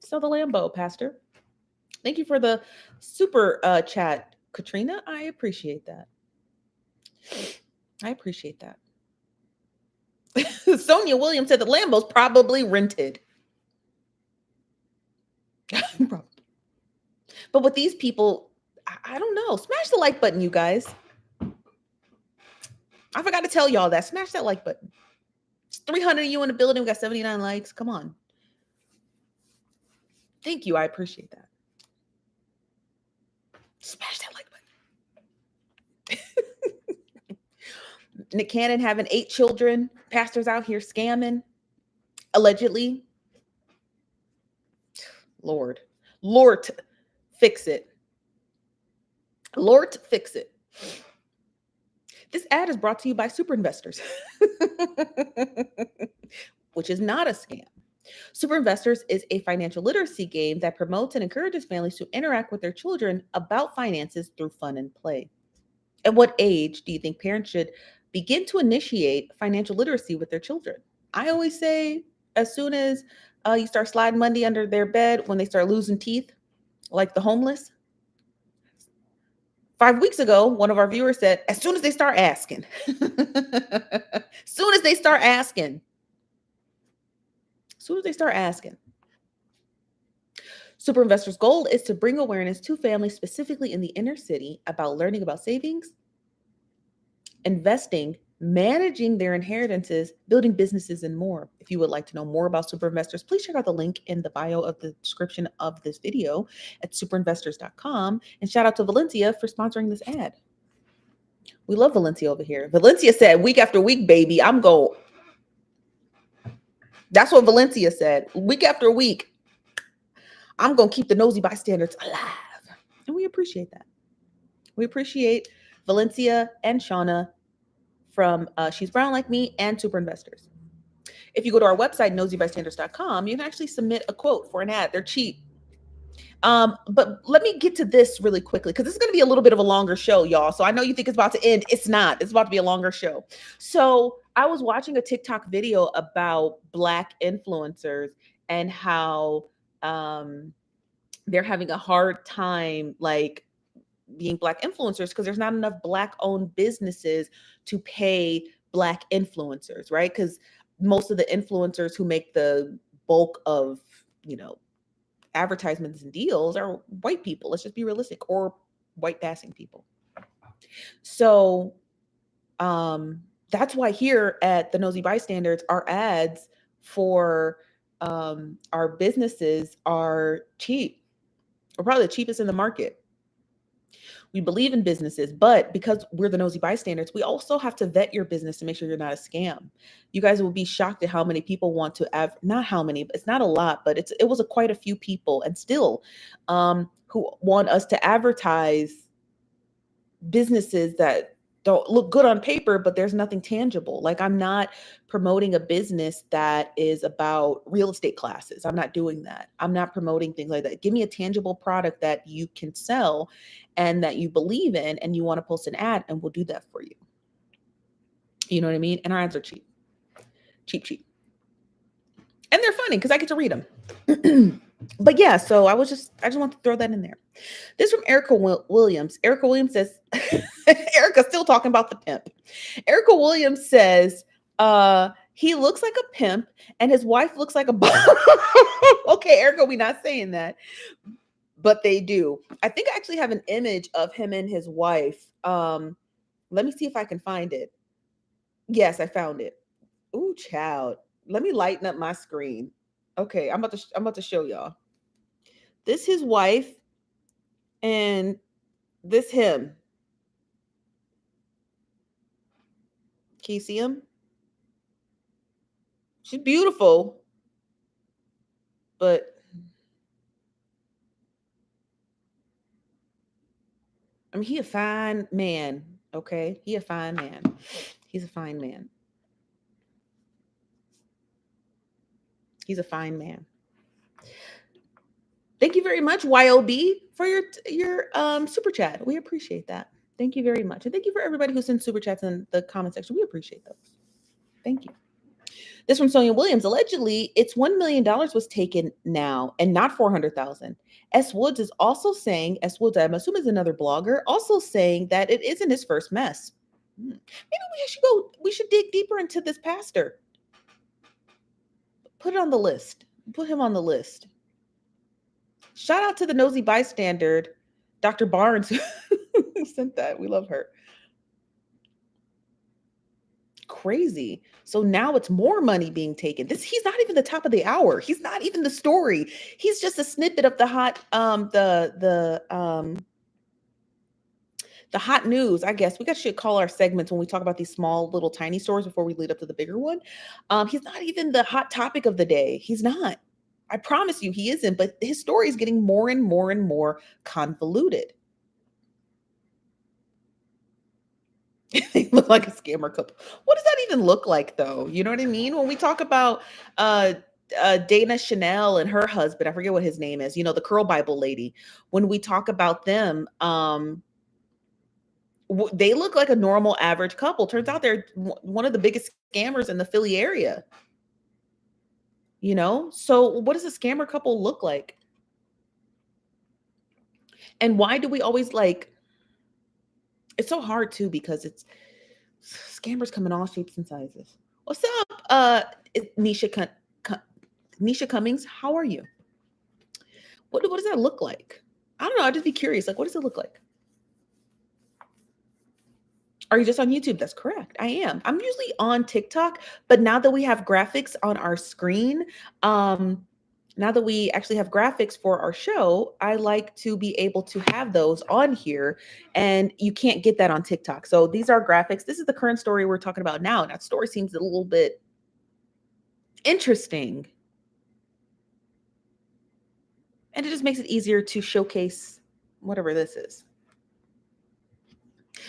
Sell the Lambo, pastor. Thank you for the super chat, Katrina. I appreciate that. I appreciate that. Sonia Williams said the Lambo's probably rented. But with these people, I don't know. Smash the like button, you guys. I forgot to tell y'all that. Smash that like button. It's 300 of you in the building. We got 79 likes. Come on. Thank you. I appreciate that. Smash that like button. Nick Cannon having 8 children. Pastors out here scamming. Allegedly. Lord, fix it. Lord, fix it. This ad is brought to you by Super Investors, which is not a scam. Super Investors is a financial literacy game that promotes and encourages families to interact with their children about finances through fun and play. At what age do you think parents should begin to initiate financial literacy with their children. I always say, as soon as you start sliding money under their bed, when they start losing teeth, like the homeless. 5 weeks ago, one of our viewers said, as soon as they start asking, as soon as they start asking, as soon as they start asking. Super Investors' goal is to bring awareness to families, specifically in the inner city, about learning about savings, investing, managing their inheritances, building businesses, and more. If you would like to know more about Super Investors, please check out the link in the bio of the description of this video at superinvestors.com. And shout out to Valencia for sponsoring this ad. We love Valencia over here. Valencia said, week after week, baby, I'm going. That's what Valencia said. Week after week, I'm going to keep the nosy bystanders alive. And we appreciate that. We appreciate Valencia and Shauna from She's Brown Like Me and Super Investors. If you go to our website, NosyBystanders.com, you can actually submit a quote for an ad. They're cheap. But let me get to this really quickly, because this is going to be a little bit of a longer show, y'all. So I know you think it's about to end. It's not. It's about to be a longer show. So I was watching a TikTok video about Black influencers and how they're having a hard time, like, being Black influencers because there's not enough Black-owned businesses to pay Black influencers, right? Because most of the influencers who make the bulk of, advertisements and deals are white people. Let's just be realistic, or white passing people. So that's why here at the Nosy Bystanders, our ads for our businesses are cheap. We're probably the cheapest in the market. We believe in businesses, but because we're the Nosy Bystanders, we also have to vet your business to make sure you're not a scam. You guys will be shocked at how many people want to not how many, but it's not a lot, but it was quite a few people, and still who want us to advertise businesses that don't look good on paper, but there's nothing tangible. Like, I'm not promoting a business that is about real estate classes. I'm not doing that. I'm not promoting things like that. Give me a tangible product that you can sell and that you believe in, and you want to post an ad, and we'll do that for you. You know what I mean? And our ads are cheap. Cheap. And they're funny because I get to read them. But yeah, so I just want to throw that in there. This from Erica Williams. Erica Williams says, Erica's still talking about the pimp. Erica Williams says, he looks like a pimp and his wife looks like a Okay, Erica, we're not saying that, but they do. I think I actually have an image of him and his wife. Let me see if I can find it. Yes, I found it. Ooh, child. Let me lighten up my screen. Okay, I'm about to show y'all. This his wife and this him. Can you see him? She's beautiful, but I mean, he a fine man, okay? He a fine man. He's a fine man. He's a fine man. Thank you very much, YOB, for your super chat. We appreciate that. Thank you very much. And thank you for everybody who sends super chats in the comment section. We appreciate those. Thank you. This from Sonia Williams. Allegedly, it's $1 million was taken now and not $400,000. S. Woods is also saying, S. Woods, I'm assuming is another blogger, also saying that it isn't his first mess. Maybe we should dig deeper into this pastor. Put it on the list. Put him on the list. Shout out to the Nosy Bystander, Dr. Barnes, who sent that. We love her. Crazy. So now it's more money being taken. He's not even the top of the hour. He's not even the story. He's just a snippet of the hot hot news, I guess. Should call our segments when we talk about these small little tiny stories before we lead up to the bigger one. He's not even the hot topic of the day. He's not. I promise you he isn't, but his story is getting more and more and more convoluted. They look like a scammer couple. What does that even look like, though? You know what I mean? When we talk about Dana Chanel and her husband, I forget what his name is, the Curl Bible lady. When we talk about them, They look like a normal average couple. Turns out they're one of the biggest scammers in the Philly area. You know? So what does a scammer couple look like? And why do we always like it's so hard too because it's scammers come in all shapes and sizes. What's up? Nisha Cummings, how are you? What does that look like? I don't know. I'd just be curious. Like, what does it look like? Are you just on YouTube? That's correct. I am. I'm usually on TikTok, but now that we have graphics on our screen, now that we actually have graphics for our show, I like to be able to have those on here, and you can't get that on TikTok. So these are graphics. This is the current story we're talking about now. And that story seems a little bit interesting. And it just makes it easier to showcase whatever this is.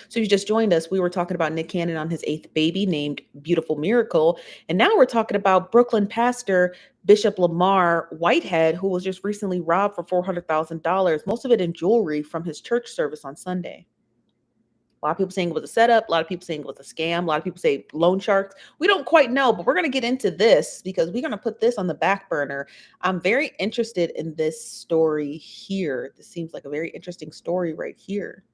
So if you just joined us, we were talking about Nick Cannon on his 8th baby named Beautiful Miracle. And now we're talking about Brooklyn pastor Bishop Lamar Whitehead, who was just recently robbed for $400,000, most of it in jewelry from his church service on Sunday. A lot of people saying it was a setup. A lot of people saying it was a scam. A lot of people say loan sharks. We don't quite know, but we're going to get into this because we're going to put this on the back burner. I'm very interested in this story here. This seems like a very interesting story right here.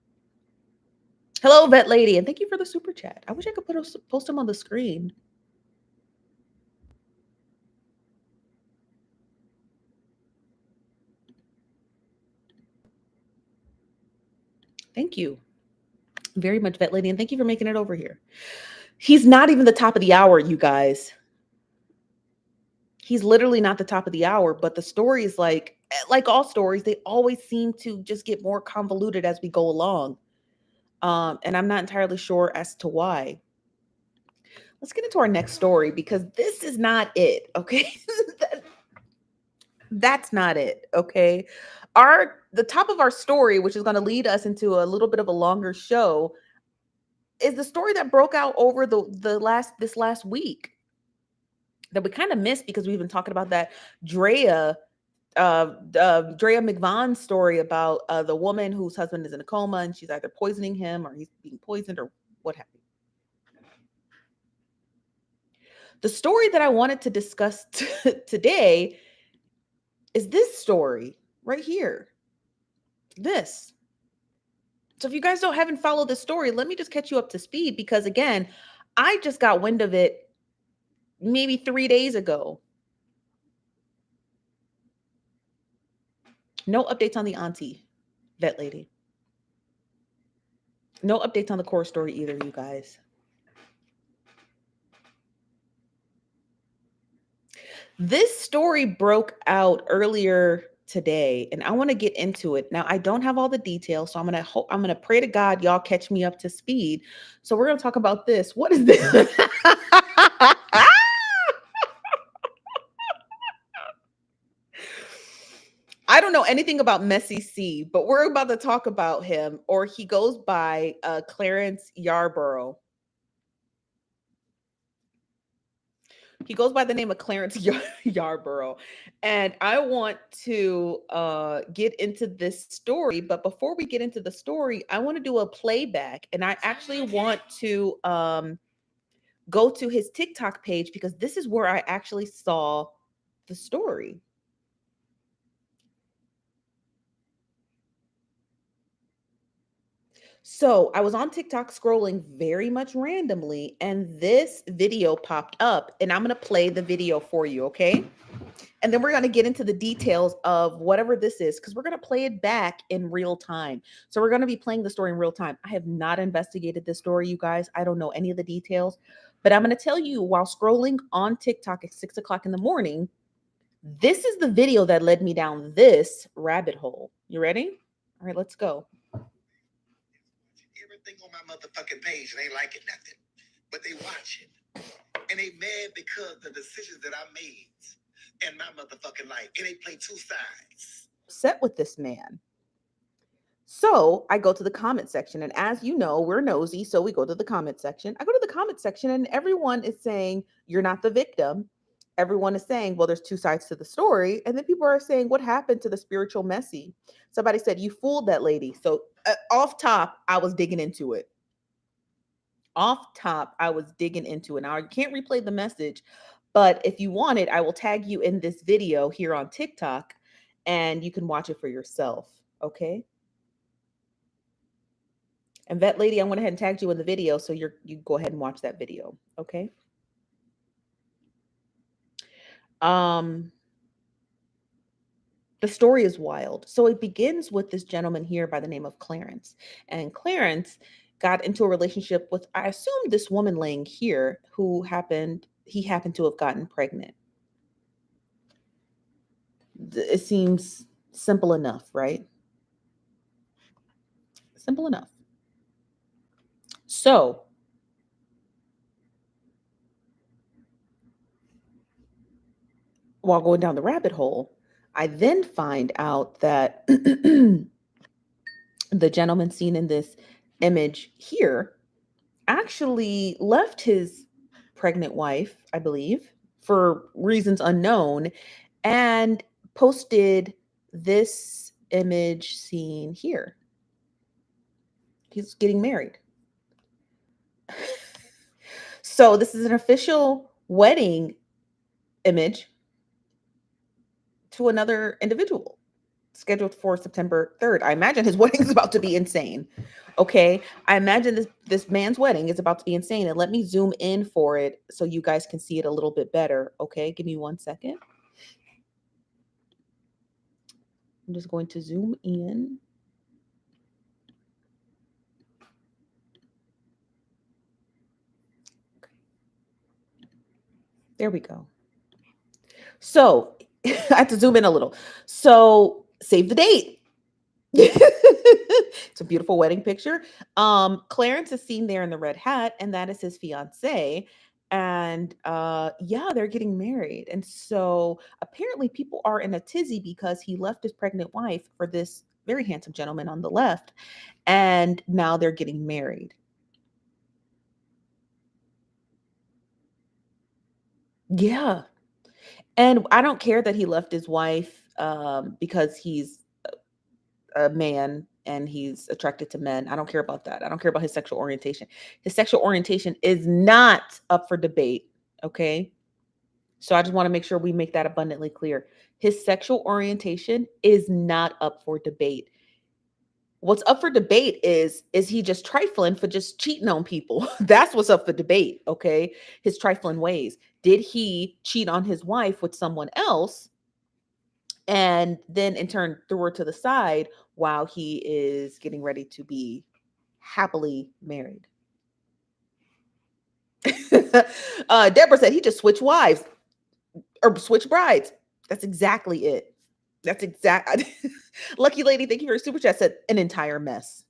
Hello, Vet Lady, and thank you for the super chat. I wish I could post them on the screen. Thank you very much, Vet Lady, and thank you for making it over here. He's not even the top of the hour, you guys. He's literally not the top of the hour, but the story is like all stories, they always seem to just get more convoluted as we go along. And I'm not entirely sure as to why. Let's get into our next story because this is not it, okay? That's not it, okay? The top of our story, which is going to lead us into a little bit of a longer show, is the story that broke out over this last week that we kind of missed because we've been talking about that Drea McVaughn story about the woman whose husband is in a coma and she's either poisoning him or he's being poisoned or what have you. The story that I wanted to discuss today is this story right here. This. So if you guys haven't followed this story, let me just catch you up to speed because again, I just got wind of it maybe 3 days ago. No updates on the auntie, Vet Lady. No updates on the core story either, you guys. This story broke out earlier today, and I want to get into it. Now, I don't have all the details, so I'm gonna pray to God y'all catch me up to speed. So we're gonna talk about this. What is this? I don't know anything about Messy C, but we're about to talk about him, or he goes by Clarence Yarbrough. He goes by the name of Clarence Yarbrough. And I want to get into this story. But before we get into the story, I want to do a playback. And I actually want to go to his TikTok page because this is where I actually saw the story. So I was on TikTok scrolling very much randomly, and this video popped up, and I'm going to play the video for you, okay? And then we're going to get into the details of whatever this is, because we're going to play it back in real time. So we're going to be playing the story in real time. I have not investigated this story, you guys. I don't know any of the details, but I'm going to tell you while scrolling on TikTok at 6 o'clock in the morning, this is the video that led me down this rabbit hole. You ready? All right, let's go. Everything on my motherfucking page and they like it nothing, but they watch it and they mad because the decisions that I made in my motherfucking life, and they play two sides. Set with this man. So I go to the comment section, and as you know, we're nosy, so we go to the comment section. I go to the comment section, and everyone is saying you're not the victim. Everyone is saying, well, there's two sides to the story, and then people are saying, what happened to the spiritual Messy? Somebody said you fooled that lady. So off top, I was digging into it. off top, I was digging into it. Now I can't replay the message, but if you want it, I will tag you in this video here on TikTok and you can watch it for yourself. Okay. And Vet Lady, I went ahead and tagged you in the video, so you go ahead and watch that video. Okay. The story is wild. So it begins with this gentleman here by the name of Clarence. And Clarence got into a relationship with, I assume, this woman laying here who he happened to have gotten pregnant. It seems simple enough, right? Simple enough. So while going down the rabbit hole, I then find out that the gentleman seen in this image here actually left his pregnant wife, I believe, for reasons unknown, and posted this image seen here. He's getting married. So this is an official wedding image to another individual scheduled for September 3rd. I imagine his wedding is about to be insane. Okay. I imagine this man's wedding is about to be insane. And let me zoom in for it so you guys can see it a little bit better. Okay. Give me 1 second. I'm just going to zoom in. There we go. So I had to zoom in a little. So save the date. It's a beautiful wedding picture. Clarence is seen there in the red hat, and that is his fiance. And yeah, they're getting married. And so apparently people are in a tizzy because he left his pregnant wife for this very handsome gentleman on the left, and now they're getting married. Yeah. And I don't care that he left his wife because he's a man and he's attracted to men. I don't care about that. I don't care about his sexual orientation. His sexual orientation is not up for debate. Okay. So I just want to make sure we make that abundantly clear. His sexual orientation is not up for debate. What's up for debate is he just trifling for just cheating on people? That's what's up for debate. Okay. His trifling ways. Did he cheat on his wife with someone else? And then in turn threw her to the side while he is getting ready to be happily married. Deborah said he just switched wives or switched brides. That's exactly it. That's exact. Lucky Lady, thank you for your super chat. Said an entire mess.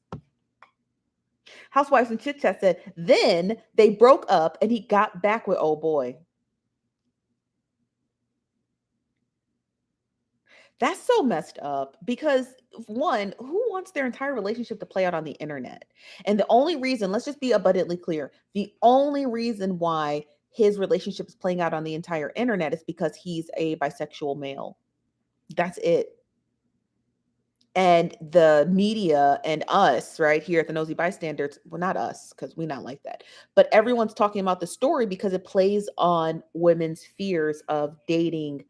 Housewives and Chit Chat said then they broke up and he got back with old boy. That's so messed up because one, who wants their entire relationship to play out on the internet? And the only reason, let's just be abundantly clear, the only reason why his relationship is playing out on the entire internet is because he's a bisexual male. That's it. And the media and us right here at the Nosy Bystanders, well, not us, because we're not like that, but everyone's talking about the story because it plays on women's fears of dating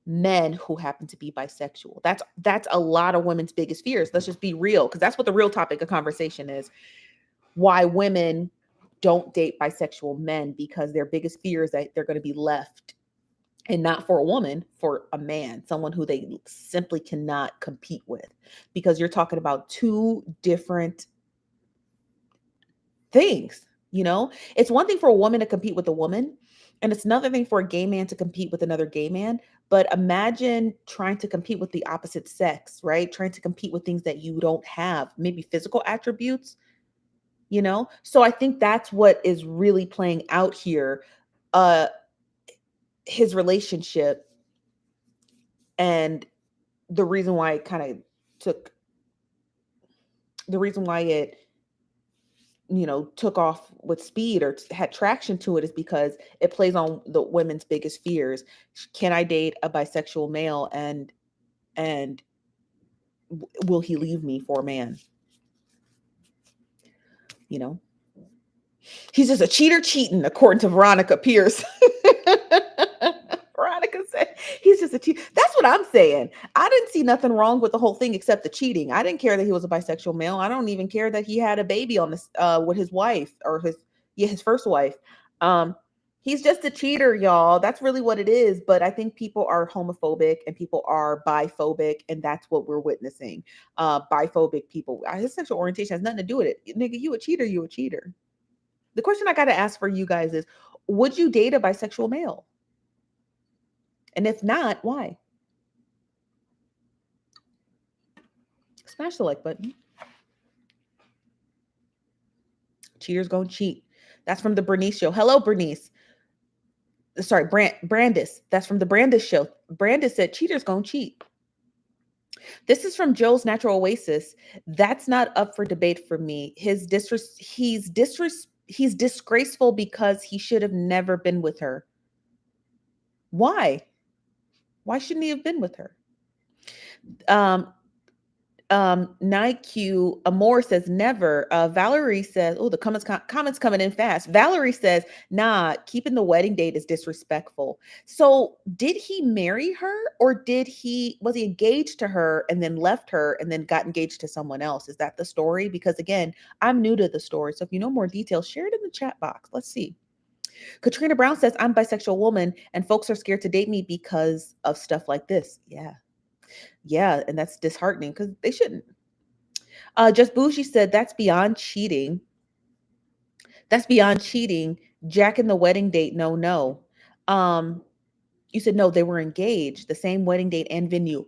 men who happen to be bisexual. That's a lot of women's biggest fears. Let's just be real, because that's what the real topic of conversation is. Why women don't date bisexual men, because their biggest fear is that they're going to be left, and not for a woman, for a man, someone who they simply cannot compete with, because you're talking about two different things. It's one thing for a woman to compete with a woman, and it's another thing for a gay man to compete with another gay man. But imagine trying to compete with the opposite sex, right? Trying to compete with things that you don't have, maybe physical attributes, So I think that's what is really playing out here. His relationship and the reason why it kind of took the reason why it took off with speed or had traction to it is because it plays on the women's biggest fears. Can I date a bisexual male and will he leave me for a man? He's just a cheater cheating, according to Veronica Pierce. Veronica said he's just a cheat. That's what I'm saying. I didn't see nothing wrong with the whole thing except the cheating. I didn't care that he was a bisexual male. I don't even care that he had a baby on this with his wife or his first wife. Um, he's just a cheater, y'all. That's really what it is. But I think people are homophobic and people are biphobic, and that's what we're witnessing. Biphobic people. His sexual orientation has nothing to do with it. Nigga, you a cheater, you a cheater. The question I got to ask for you guys is, would you date a bisexual male? And if not, why? Smash the like button. Cheaters gonna cheat. That's from the Bernice show. Hello, Bernice. Sorry, Brandis. That's from the Brandis show. Brandis said cheaters gonna cheat. This is from Joe's Natural Oasis. That's not up for debate for me. He's disgraceful because he should have never been with her. Why? Why shouldn't he have been with her? Nike Amor says never. Valerie says, oh, the comments coming in fast. Valerie says, nah, keeping the wedding date is disrespectful. So did he marry her, or was he engaged to her and then left her and then got engaged to someone else? Is that the story? Because again, I'm new to the story. So if you know more details, share it in the chat box. Let's see. Katrina Brown says, I'm a bisexual woman and folks are scared to date me because of stuff like this. Yeah, and that's disheartening because they shouldn't. Just Bougie said that's beyond cheating. That's beyond cheating. Jacking the wedding date, no. You said no, they were engaged, the same wedding date and venue.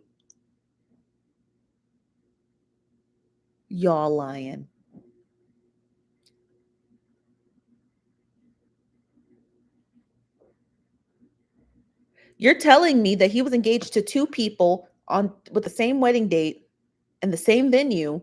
Y'all lying. You're telling me that he was engaged to two people with the same wedding date and the same venue.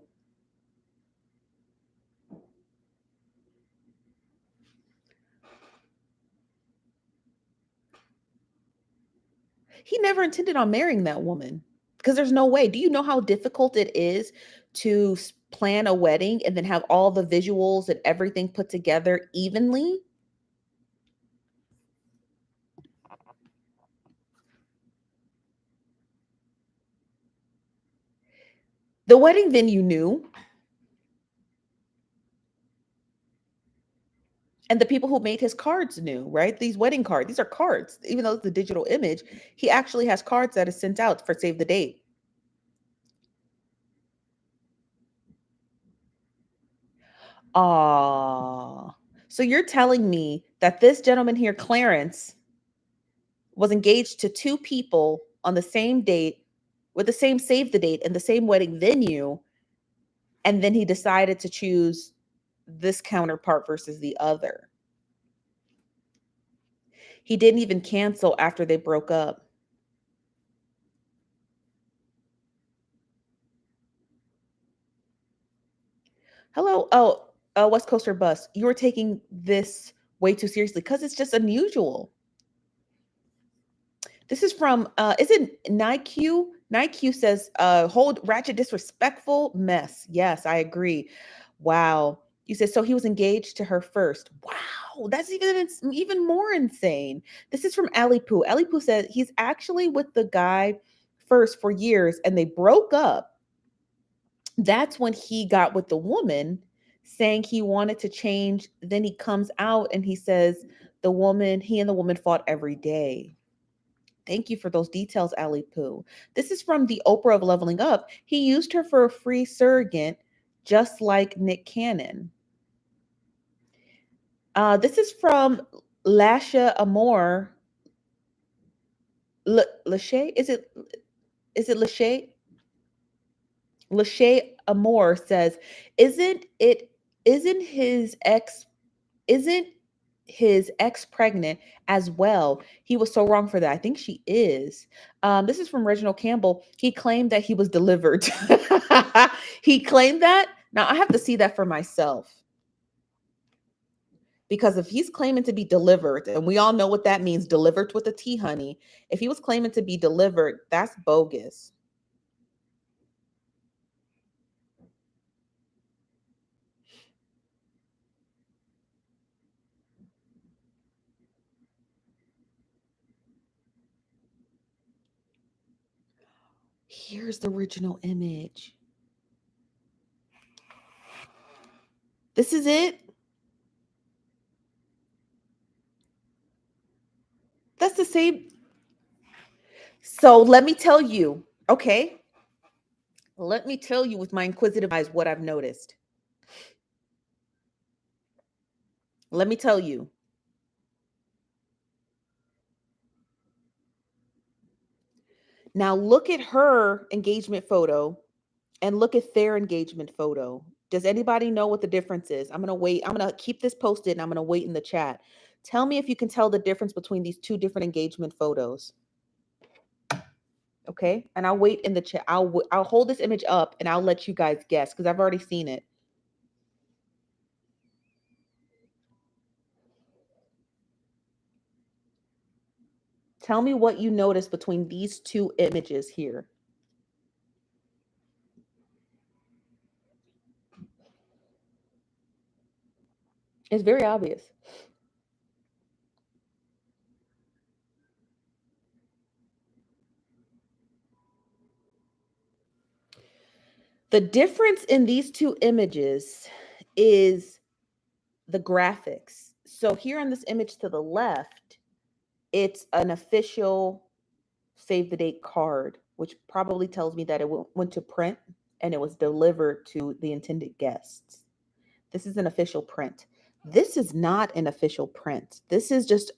He never intended on marrying that woman because there's no way. Do you know how difficult it is to plan a wedding and then have all the visuals and everything put together evenly? The wedding venue knew. And the people who made his cards knew, right? These wedding cards, these are cards. Even though it's a digital image, he actually has cards that is sent out for save the date. So you're telling me that this gentleman here, Clarence, was engaged to two people on the same date with the same save the date and the same wedding venue, and then he decided to choose this counterpart versus the other. He didn't even cancel after they broke up. Hello. Oh, West Coaster Bus. You were taking this way too seriously because it's just unusual. This is from, is it Nike? Nike says, hold ratchet disrespectful mess. Yes, I agree. Wow. You said, so he was engaged to her first. Wow. That's even more insane. This is from Ali Poo. Ali Poo said he's actually with the guy first for years and they broke up. That's when he got with the woman saying he wanted to change. Then he comes out and he says he and the woman fought every day. Thank you for those details, Ali Poo. This is from the Oprah of Leveling Up. He used her for a free surrogate, just like Nick Cannon. This is from Lasha Amor. Lachey? Is it Lachey? Lachey Amor says, isn't his ex pregnant as well? He was so wrong for that. I think she is. This is from Reginald Campbell. He claimed that he was delivered. He claimed that. Now I have to see that for myself. Because if he's claiming to be delivered, and we all know what that means, delivered with a T, honey. If he was claiming to be delivered, that's bogus. Here's the original image. This is it. That's the same. So let me tell you, okay? Let me tell you with my inquisitive eyes what I've noticed. Let me tell you. Now look at her engagement photo and look at their engagement photo. Does anybody know what the difference is? I'm going to wait. I'm going to keep this posted and I'm going to wait in the chat. Tell me if you can tell the difference between these two different engagement photos. Okay? And I'll wait in the chat. I'll hold this image up and I'll let you guys guess because I've already seen it. Tell me what you notice between these two images here. It's very obvious. The difference in these two images is the graphics. So here on this image to the left, it's an official save the date card, which probably tells me that it went to print and it was delivered to the intended guests. This is an official print. This is not an official print. This is just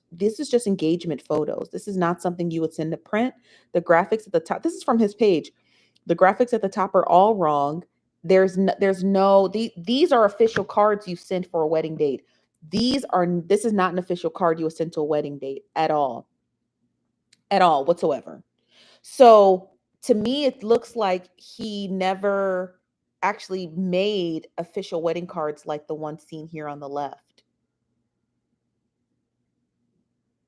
engagement photos. This is not something you would send to print. The graphics at the top, this is from his page. The graphics at the top are all wrong. These are official cards you send for a wedding date. This is not an official card you would send to a wedding date at all whatsoever. So to me, it looks like he never actually made official wedding cards like the one seen here on the left.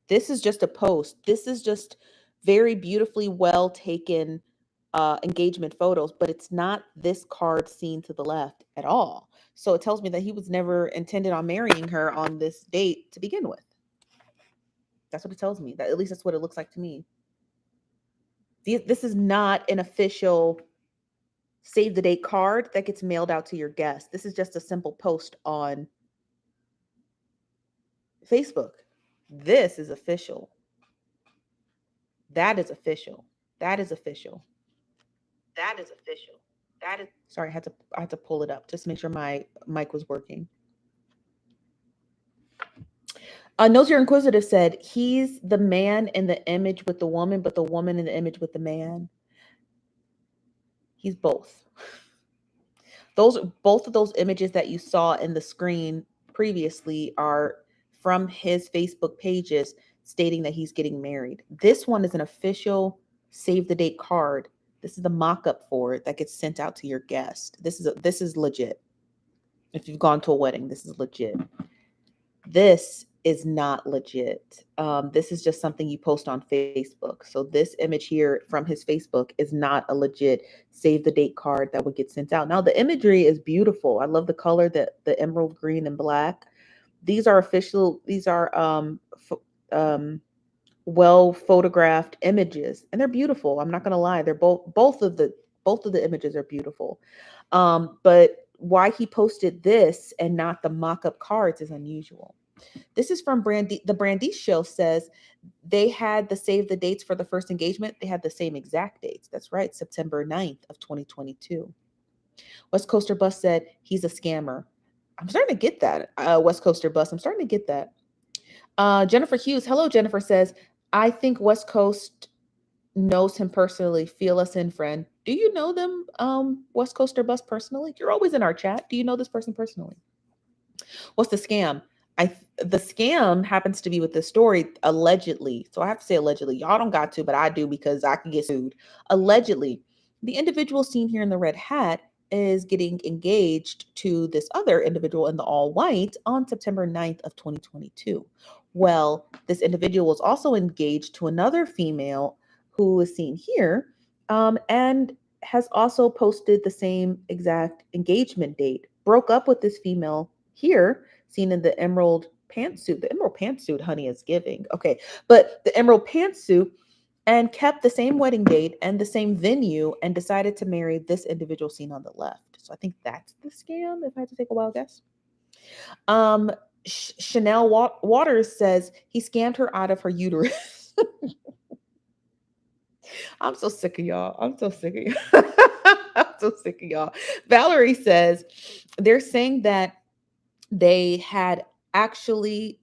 This is just a post. This is just very beautifully well taken engagement photos, but it's not this card seen to the left at all. So it tells me that he was never intended on marrying her on this date to begin with. That's what it tells me. At least that's what it looks like to me. This is not an official save the date card that gets mailed out to your guests. This is just a simple post on Facebook. This is official. That is official. That is official. That is official. That is sorry, I had to pull it up just to make sure my mic was working. Nosy Inquisitive said he's the man in the image with the woman, but the woman in the image with the man. He's both. Both of those images that you saw in the screen previously are from his Facebook pages stating that he's getting married. This one is an official save the date card. This is the mock-up for it that gets sent out to your guest. This is legit. If you've gone to a wedding, this is legit. This is not legit. This is just something you post on Facebook. So this image here from his Facebook is not a legit save the date card that would get sent out. Now the imagery is beautiful. I love the color, the emerald green and black. These are official. These are well photographed images, and they're beautiful. I'm not gonna lie. They're both of the images are beautiful. But why he posted this and not the mock-up cards is unusual. This is from the Brandy Show says they had the save the dates for the first engagement. They had the same exact dates. That's right, September 9th of 2022. West Coaster Bus said he's a scammer. I'm starting to get that, West Coaster Bus. I'm starting to get that. Jennifer Hughes, hello, Jennifer says, I think West Coast knows him personally. Feel us in, friend. Do you know them, West Coaster Bus, personally? You're always in our chat. Do you know this person personally? What's the scam? The scam happens to be with this story, allegedly. So I have to say allegedly. Y'all don't got to, but I do because I can get sued. Allegedly, the individual seen here in the red hat is getting engaged to this other individual in the all white on September 9th of 2022. Well, this individual was also engaged to another female who is seen here, and has also posted the same exact engagement date. Broke up with this female here, seen in the emerald pantsuit. The emerald pantsuit, honey, is giving. Okay, but the emerald pantsuit, and kept the same wedding date and the same venue and decided to marry this individual seen on the left. So I think that's the scam, if I had to take a wild guess. Chanel Waters says he scammed her out of her uterus. I'm so sick of y'all. I'm so sick of y'all. I'm so sick of y'all. Valerie says they're saying that they had actually,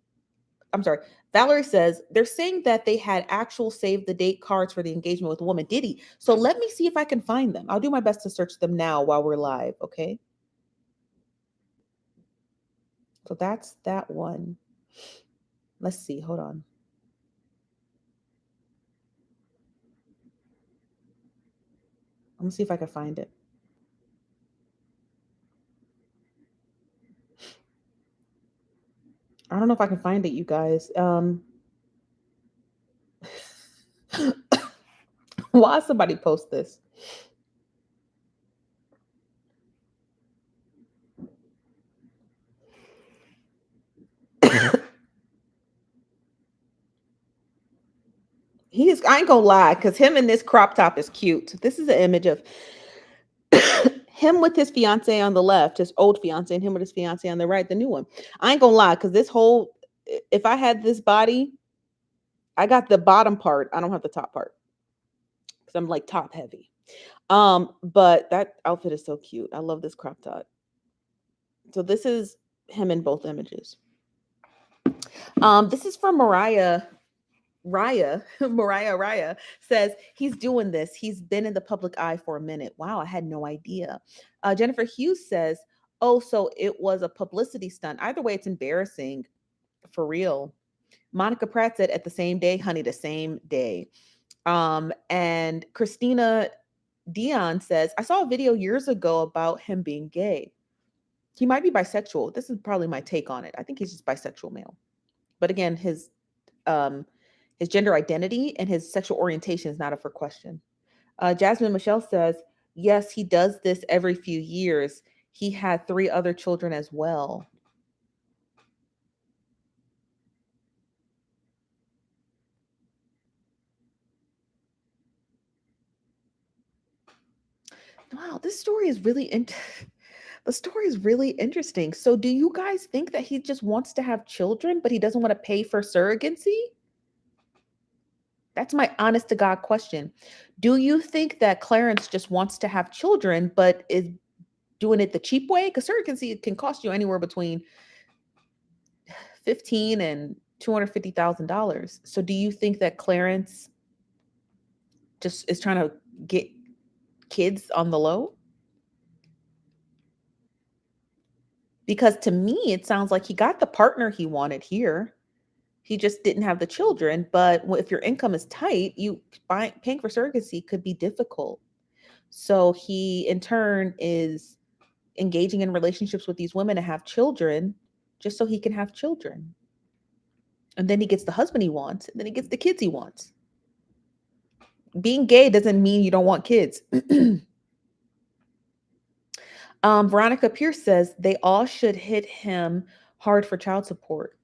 I'm sorry. Valerie says they're saying that they had actual save the date cards for the engagement with a woman. Did he? So let me see if I can find them. I'll do my best to search them now while we're live. Okay. So that's that one. Let's see. Hold on. I'm gonna see if I can find it. I don't know if I can find it, you guys. Why somebody post this? I ain't gonna lie, because him in this crop top is cute. This is an image of him with his fiance on the left, his old fiance, and him with his fiance on the right, the new one. I ain't gonna lie, because if I had this body, I got the bottom part. I don't have the top part because I'm like top heavy. But that outfit is so cute. I love this crop top. So this is him in both images. This is from Mariah Raya says he's doing this. He's been in the public eye for a minute. Wow, I had no idea. Jennifer Hughes says, oh, so it was a publicity stunt. Either way, it's embarrassing for real. Monica Pratt said at the same day, honey, the same day. And Christina Dion says, I saw a video years ago about him being gay. He might be bisexual. This is probably my take on it. I think he's just bisexual male. But again, his gender identity and his sexual orientation is not up for question. Jasmine Michelle says, yes, he does this every few years. He had 3 other children as well. Wow, this story is really the story is really interesting. So do you guys think that he just wants to have children, but he doesn't want to pay for surrogacy? That's my honest to God question. Do you think that Clarence just wants to have children, but is doing it the cheap way? Because surrogacy can cost you anywhere between $15,000 and $250,000. So do you think that Clarence just is trying to get kids on the low? Because to me, it sounds like he got the partner he wanted here. He just didn't have the children. But if your income is tight, paying for surrogacy could be difficult. So he, in turn, is engaging in relationships with these women to have children just so he can have children. And then he gets the husband he wants, and then he gets the kids he wants. Being gay doesn't mean you don't want kids. Veronica Pierce says they all should hit him hard for child support.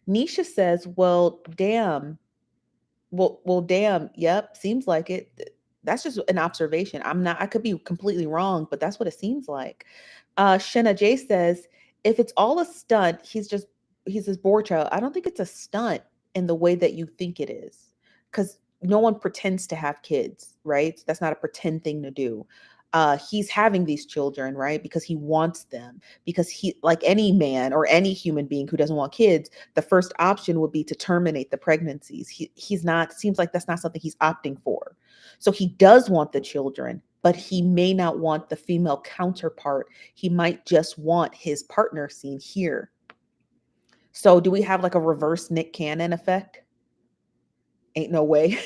Nisha says, well, damn. Well, damn. Yep. Seems like it. That's just an observation. I could be completely wrong, but that's what it seems like. Shenna J says, if it's all a stunt, he's his board child. I don't think it's a stunt in the way that you think it is, because no one pretends to have kids, right? That's not a pretend thing to do. He's having these children, right? Because he wants them, because he, like any man or any human being who doesn't want kids, the first option would be to terminate the pregnancies. Seems like that's not something he's opting for. So he does want the children, but he may not want the female counterpart. He might just want his partner seen here. So do we have like a reverse Nick Cannon effect? Ain't no way.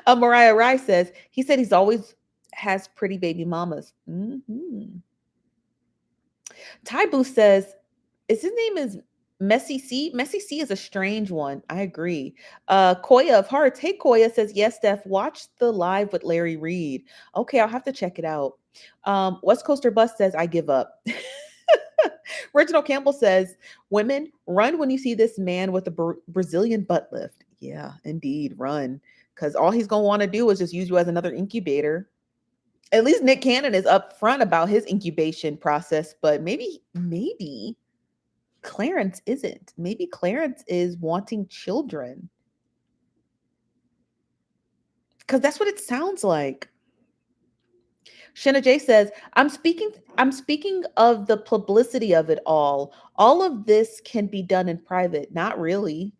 Mariah Rice says, he said he's always has pretty baby mamas. Mm-hmm. Ty Booth says, his name is Messy C. Messy C is a strange one. I agree. Koya of Hearts. Hey, Koya says, yes, Steph, watch the live with Larry Reed. Okay, I'll have to check it out. West Coaster Bus says, I give up. Reginald Campbell says, women, run when you see this man with a Brazilian butt lift. Yeah, indeed, run. because all he's going to want to do is just use you as another incubator. At least Nick Cannon is upfront about his incubation process, but maybe Clarence isn't. Maybe Clarence is wanting children. Because that's what it sounds like. Shanna J says, I'm speaking of the publicity of it all. All of this can be done in private. Not really.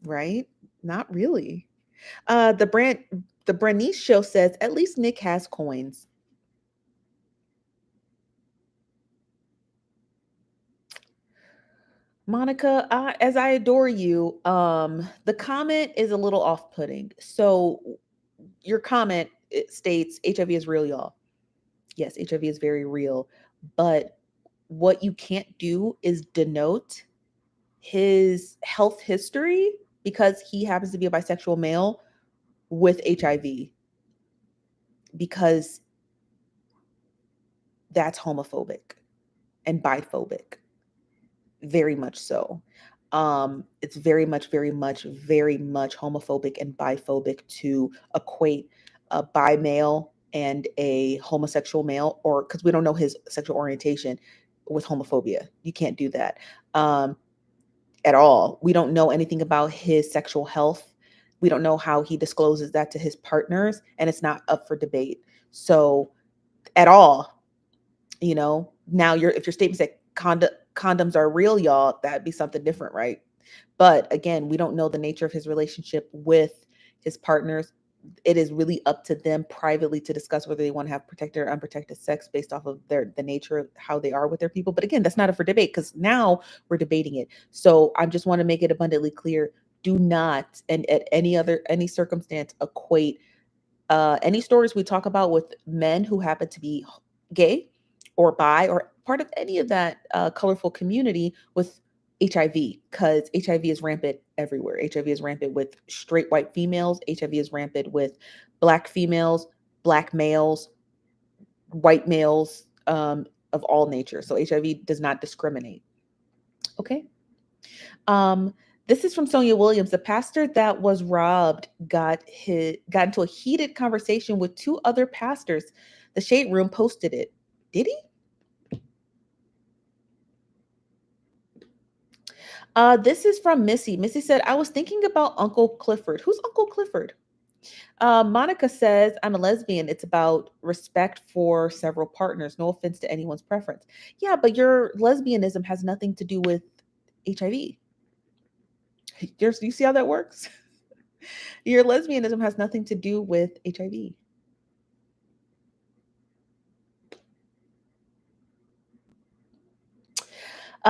Right? Not really. The Bernice show says, at least Nick has coins. Monica, as I adore you, the comment is a little off-putting. So your comment, it states HIV is real, y'all. Yes, HIV is very real, but what you can't do is denote his health history because he happens to be a bisexual male with HIV, because that's homophobic and biphobic. Very much so. It's very much homophobic and biphobic to equate a bi male and a homosexual male, or because we don't know his sexual orientation, with homophobia. You can't do that at all. We don't know anything about his sexual health. We don't know how he discloses that to his partners, and it's not up for debate. So at all, now if your statement said condoms are real, y'all, that'd be something different, right? But again, we don't know the nature of his relationship with his partners. It is really up to them privately to discuss whether they want to have protected or unprotected sex based off of the nature of how they are with their people. But again, that's not up for debate because now we're debating it. So I just want to make it abundantly clear: do not, and at any circumstance, equate any stories we talk about with men who happen to be gay or bi or part of any of that colorful community with HIV, because HIV is rampant everywhere. HIV is rampant with straight white females. HIV is rampant with Black females, Black males, white males, of all nature. So HIV does not discriminate. Okay. This is from Sonia Williams. The pastor that was robbed got into a heated conversation with two other pastors. The Shade Room posted it. Did he? This is from Missy. Missy said, I was thinking about Uncle Clifford. Who's Uncle Clifford? Monica says, I'm a lesbian. It's about respect for several partners. No offense to anyone's preference. Yeah, but your lesbianism has nothing to do with HIV. Do you see how that works? Your lesbianism has nothing to do with HIV.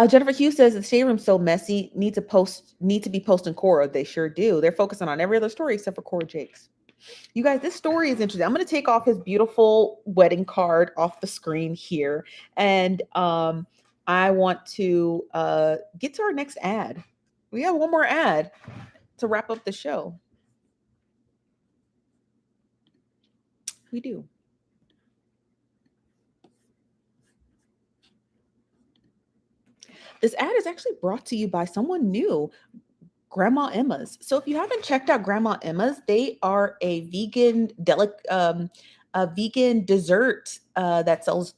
Jennifer Hughes says the shade room's so messy. Need to be posting Cora. They sure do. They're focusing on every other story except for Cora Jakes. You guys, this story is interesting. I'm going to take off his beautiful wedding card off the screen here, and I want to get to our next ad. We have one more ad to wrap up the show. We do. This ad is actually brought to you by someone new, Grandma Emma's. So if you haven't checked out Grandma Emma's, they are a vegan dessert that sells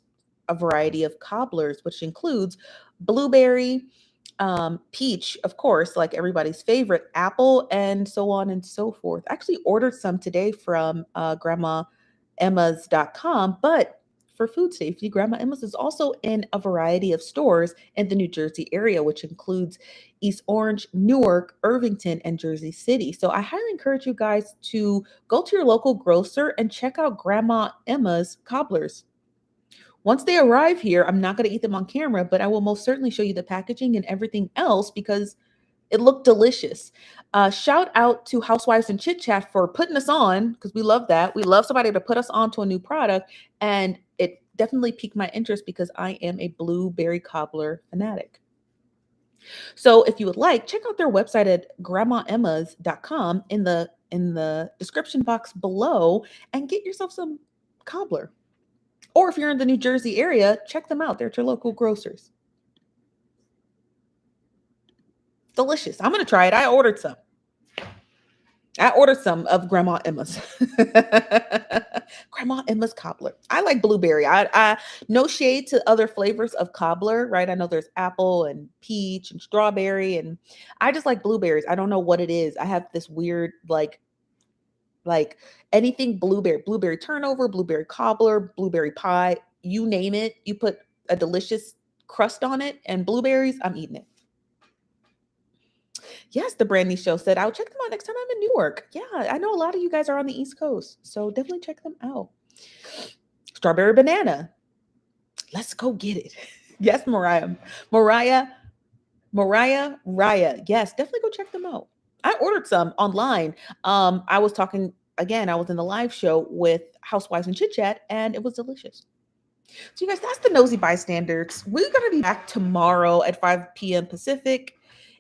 a variety of cobblers, which includes blueberry, peach, of course, like everybody's favorite, apple, and so on and so forth. I actually ordered some today from grandmaemmas.com, but for food safety, Grandma Emma's is also in a variety of stores in the New Jersey area, which includes East Orange, Newark, Irvington, and Jersey City. So I highly encourage you guys to go to your local grocer and check out Grandma Emma's cobblers. Once they arrive here, I'm not going to eat them on camera, but I will most certainly show you the packaging and everything else because it looked delicious. Shout out to Housewives and Chit Chat for putting us on, because we love that. We love somebody to put us on to a new product. And it definitely piqued my interest because I am a blueberry cobbler fanatic. So if you would like, check out their website at grandmaemmas.com in the description box below and get yourself some cobbler. Or if you're in the New Jersey area, check them out. They're at your local grocers. Delicious. I'm going to try it. I ordered some. I ordered some of Grandma Emma's. Grandma Emma's cobbler. I like blueberry. I no shade to other flavors of cobbler, right? I know there's apple and peach and strawberry, and I just like blueberries. I don't know what it is. I have this weird like anything blueberry, blueberry turnover, blueberry cobbler, blueberry pie, you name it. You put a delicious crust on it and blueberries, I'm eating it. Yes, the Brandy Show said, I'll check them out next time I'm in Newark. Yeah, I know a lot of you guys are on the East Coast, so definitely check them out. Strawberry banana. Let's go get it. Yes, Mariah. Raya. Yes, definitely go check them out. I ordered some online. I was talking again, I was in the live show with Housewives and Chit Chat, and it was delicious. So, you guys, that's the Nosy Bystanders. We're going to be back tomorrow at 5 p.m. Pacific,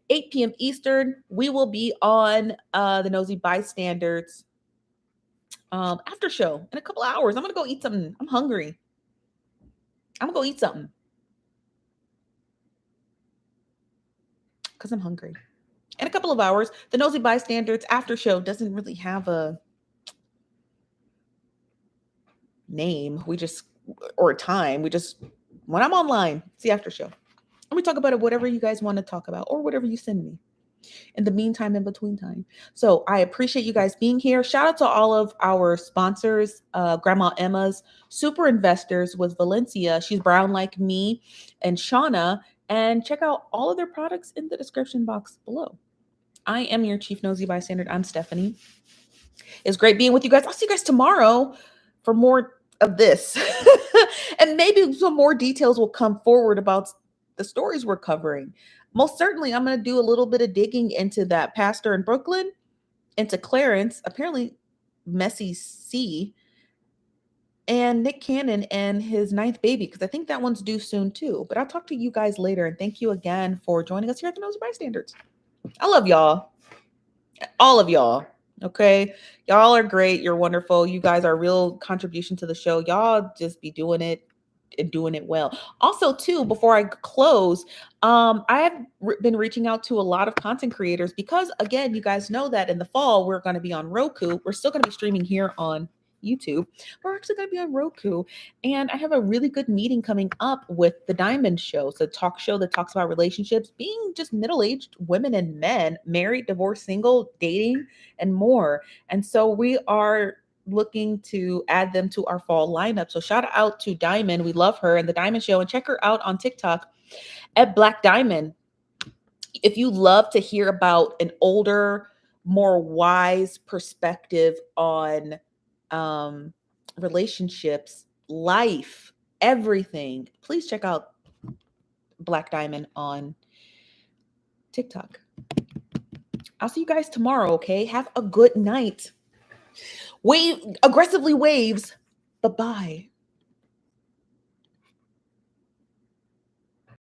8 p.m. Eastern. We will be on the Nosy Bystanders after show in a couple hours. I'm going to go eat something. I'm hungry. I'm going to go eat something because I'm hungry. In a couple of hours, the Nosy Bystanders after show doesn't really have a name. Or a time. When I'm online, it's the after show. And we talk about it, whatever you guys want to talk about or whatever you send me. In the meantime, in between time. So I appreciate you guys being here. Shout out to all of our sponsors, Grandma Emma's, Super Investors with Valencia. She's brown like me, and Shauna. And check out all of their products in the description box below. I am your Chief Nosy Bystander. I'm Stephanie. It's great being with you guys. I'll see you guys tomorrow for more of this. And maybe some more details will come forward about the stories we're covering. Most certainly, I'm going to do a little bit of digging into that pastor in Brooklyn, into Clarence, apparently Messy C, and Nick Cannon and his 9th baby, because I think that one's due soon too. But I'll talk to you guys later. And thank you again for joining us here at the Nosy Bystanders. I love y'all. All of y'all. Okay. Y'all are great. You're wonderful. You guys are a real contribution to the show. Y'all just be doing it and doing it well. Also, too, before I close, I have been reaching out to a lot of content creators because, again, you guys know that in the fall, we're going to be on Roku. We're still going to be streaming here on YouTube. We're actually going to be on Roku. And I have a really good meeting coming up with The Diamond Show. It's a talk show that talks about relationships, being just middle-aged women and men, married, divorced, single, dating, and more. And so we are looking to add them to our fall lineup. So shout out to Diamond. We love her and The Diamond Show. And check her out on TikTok at Black Diamond. If you love to hear about an older, more wise perspective on relationships, life, everything, please check out Black Diamond on TikTok. I'll see you guys tomorrow, okay? Have a good night. Aggressively waves. Bye-bye.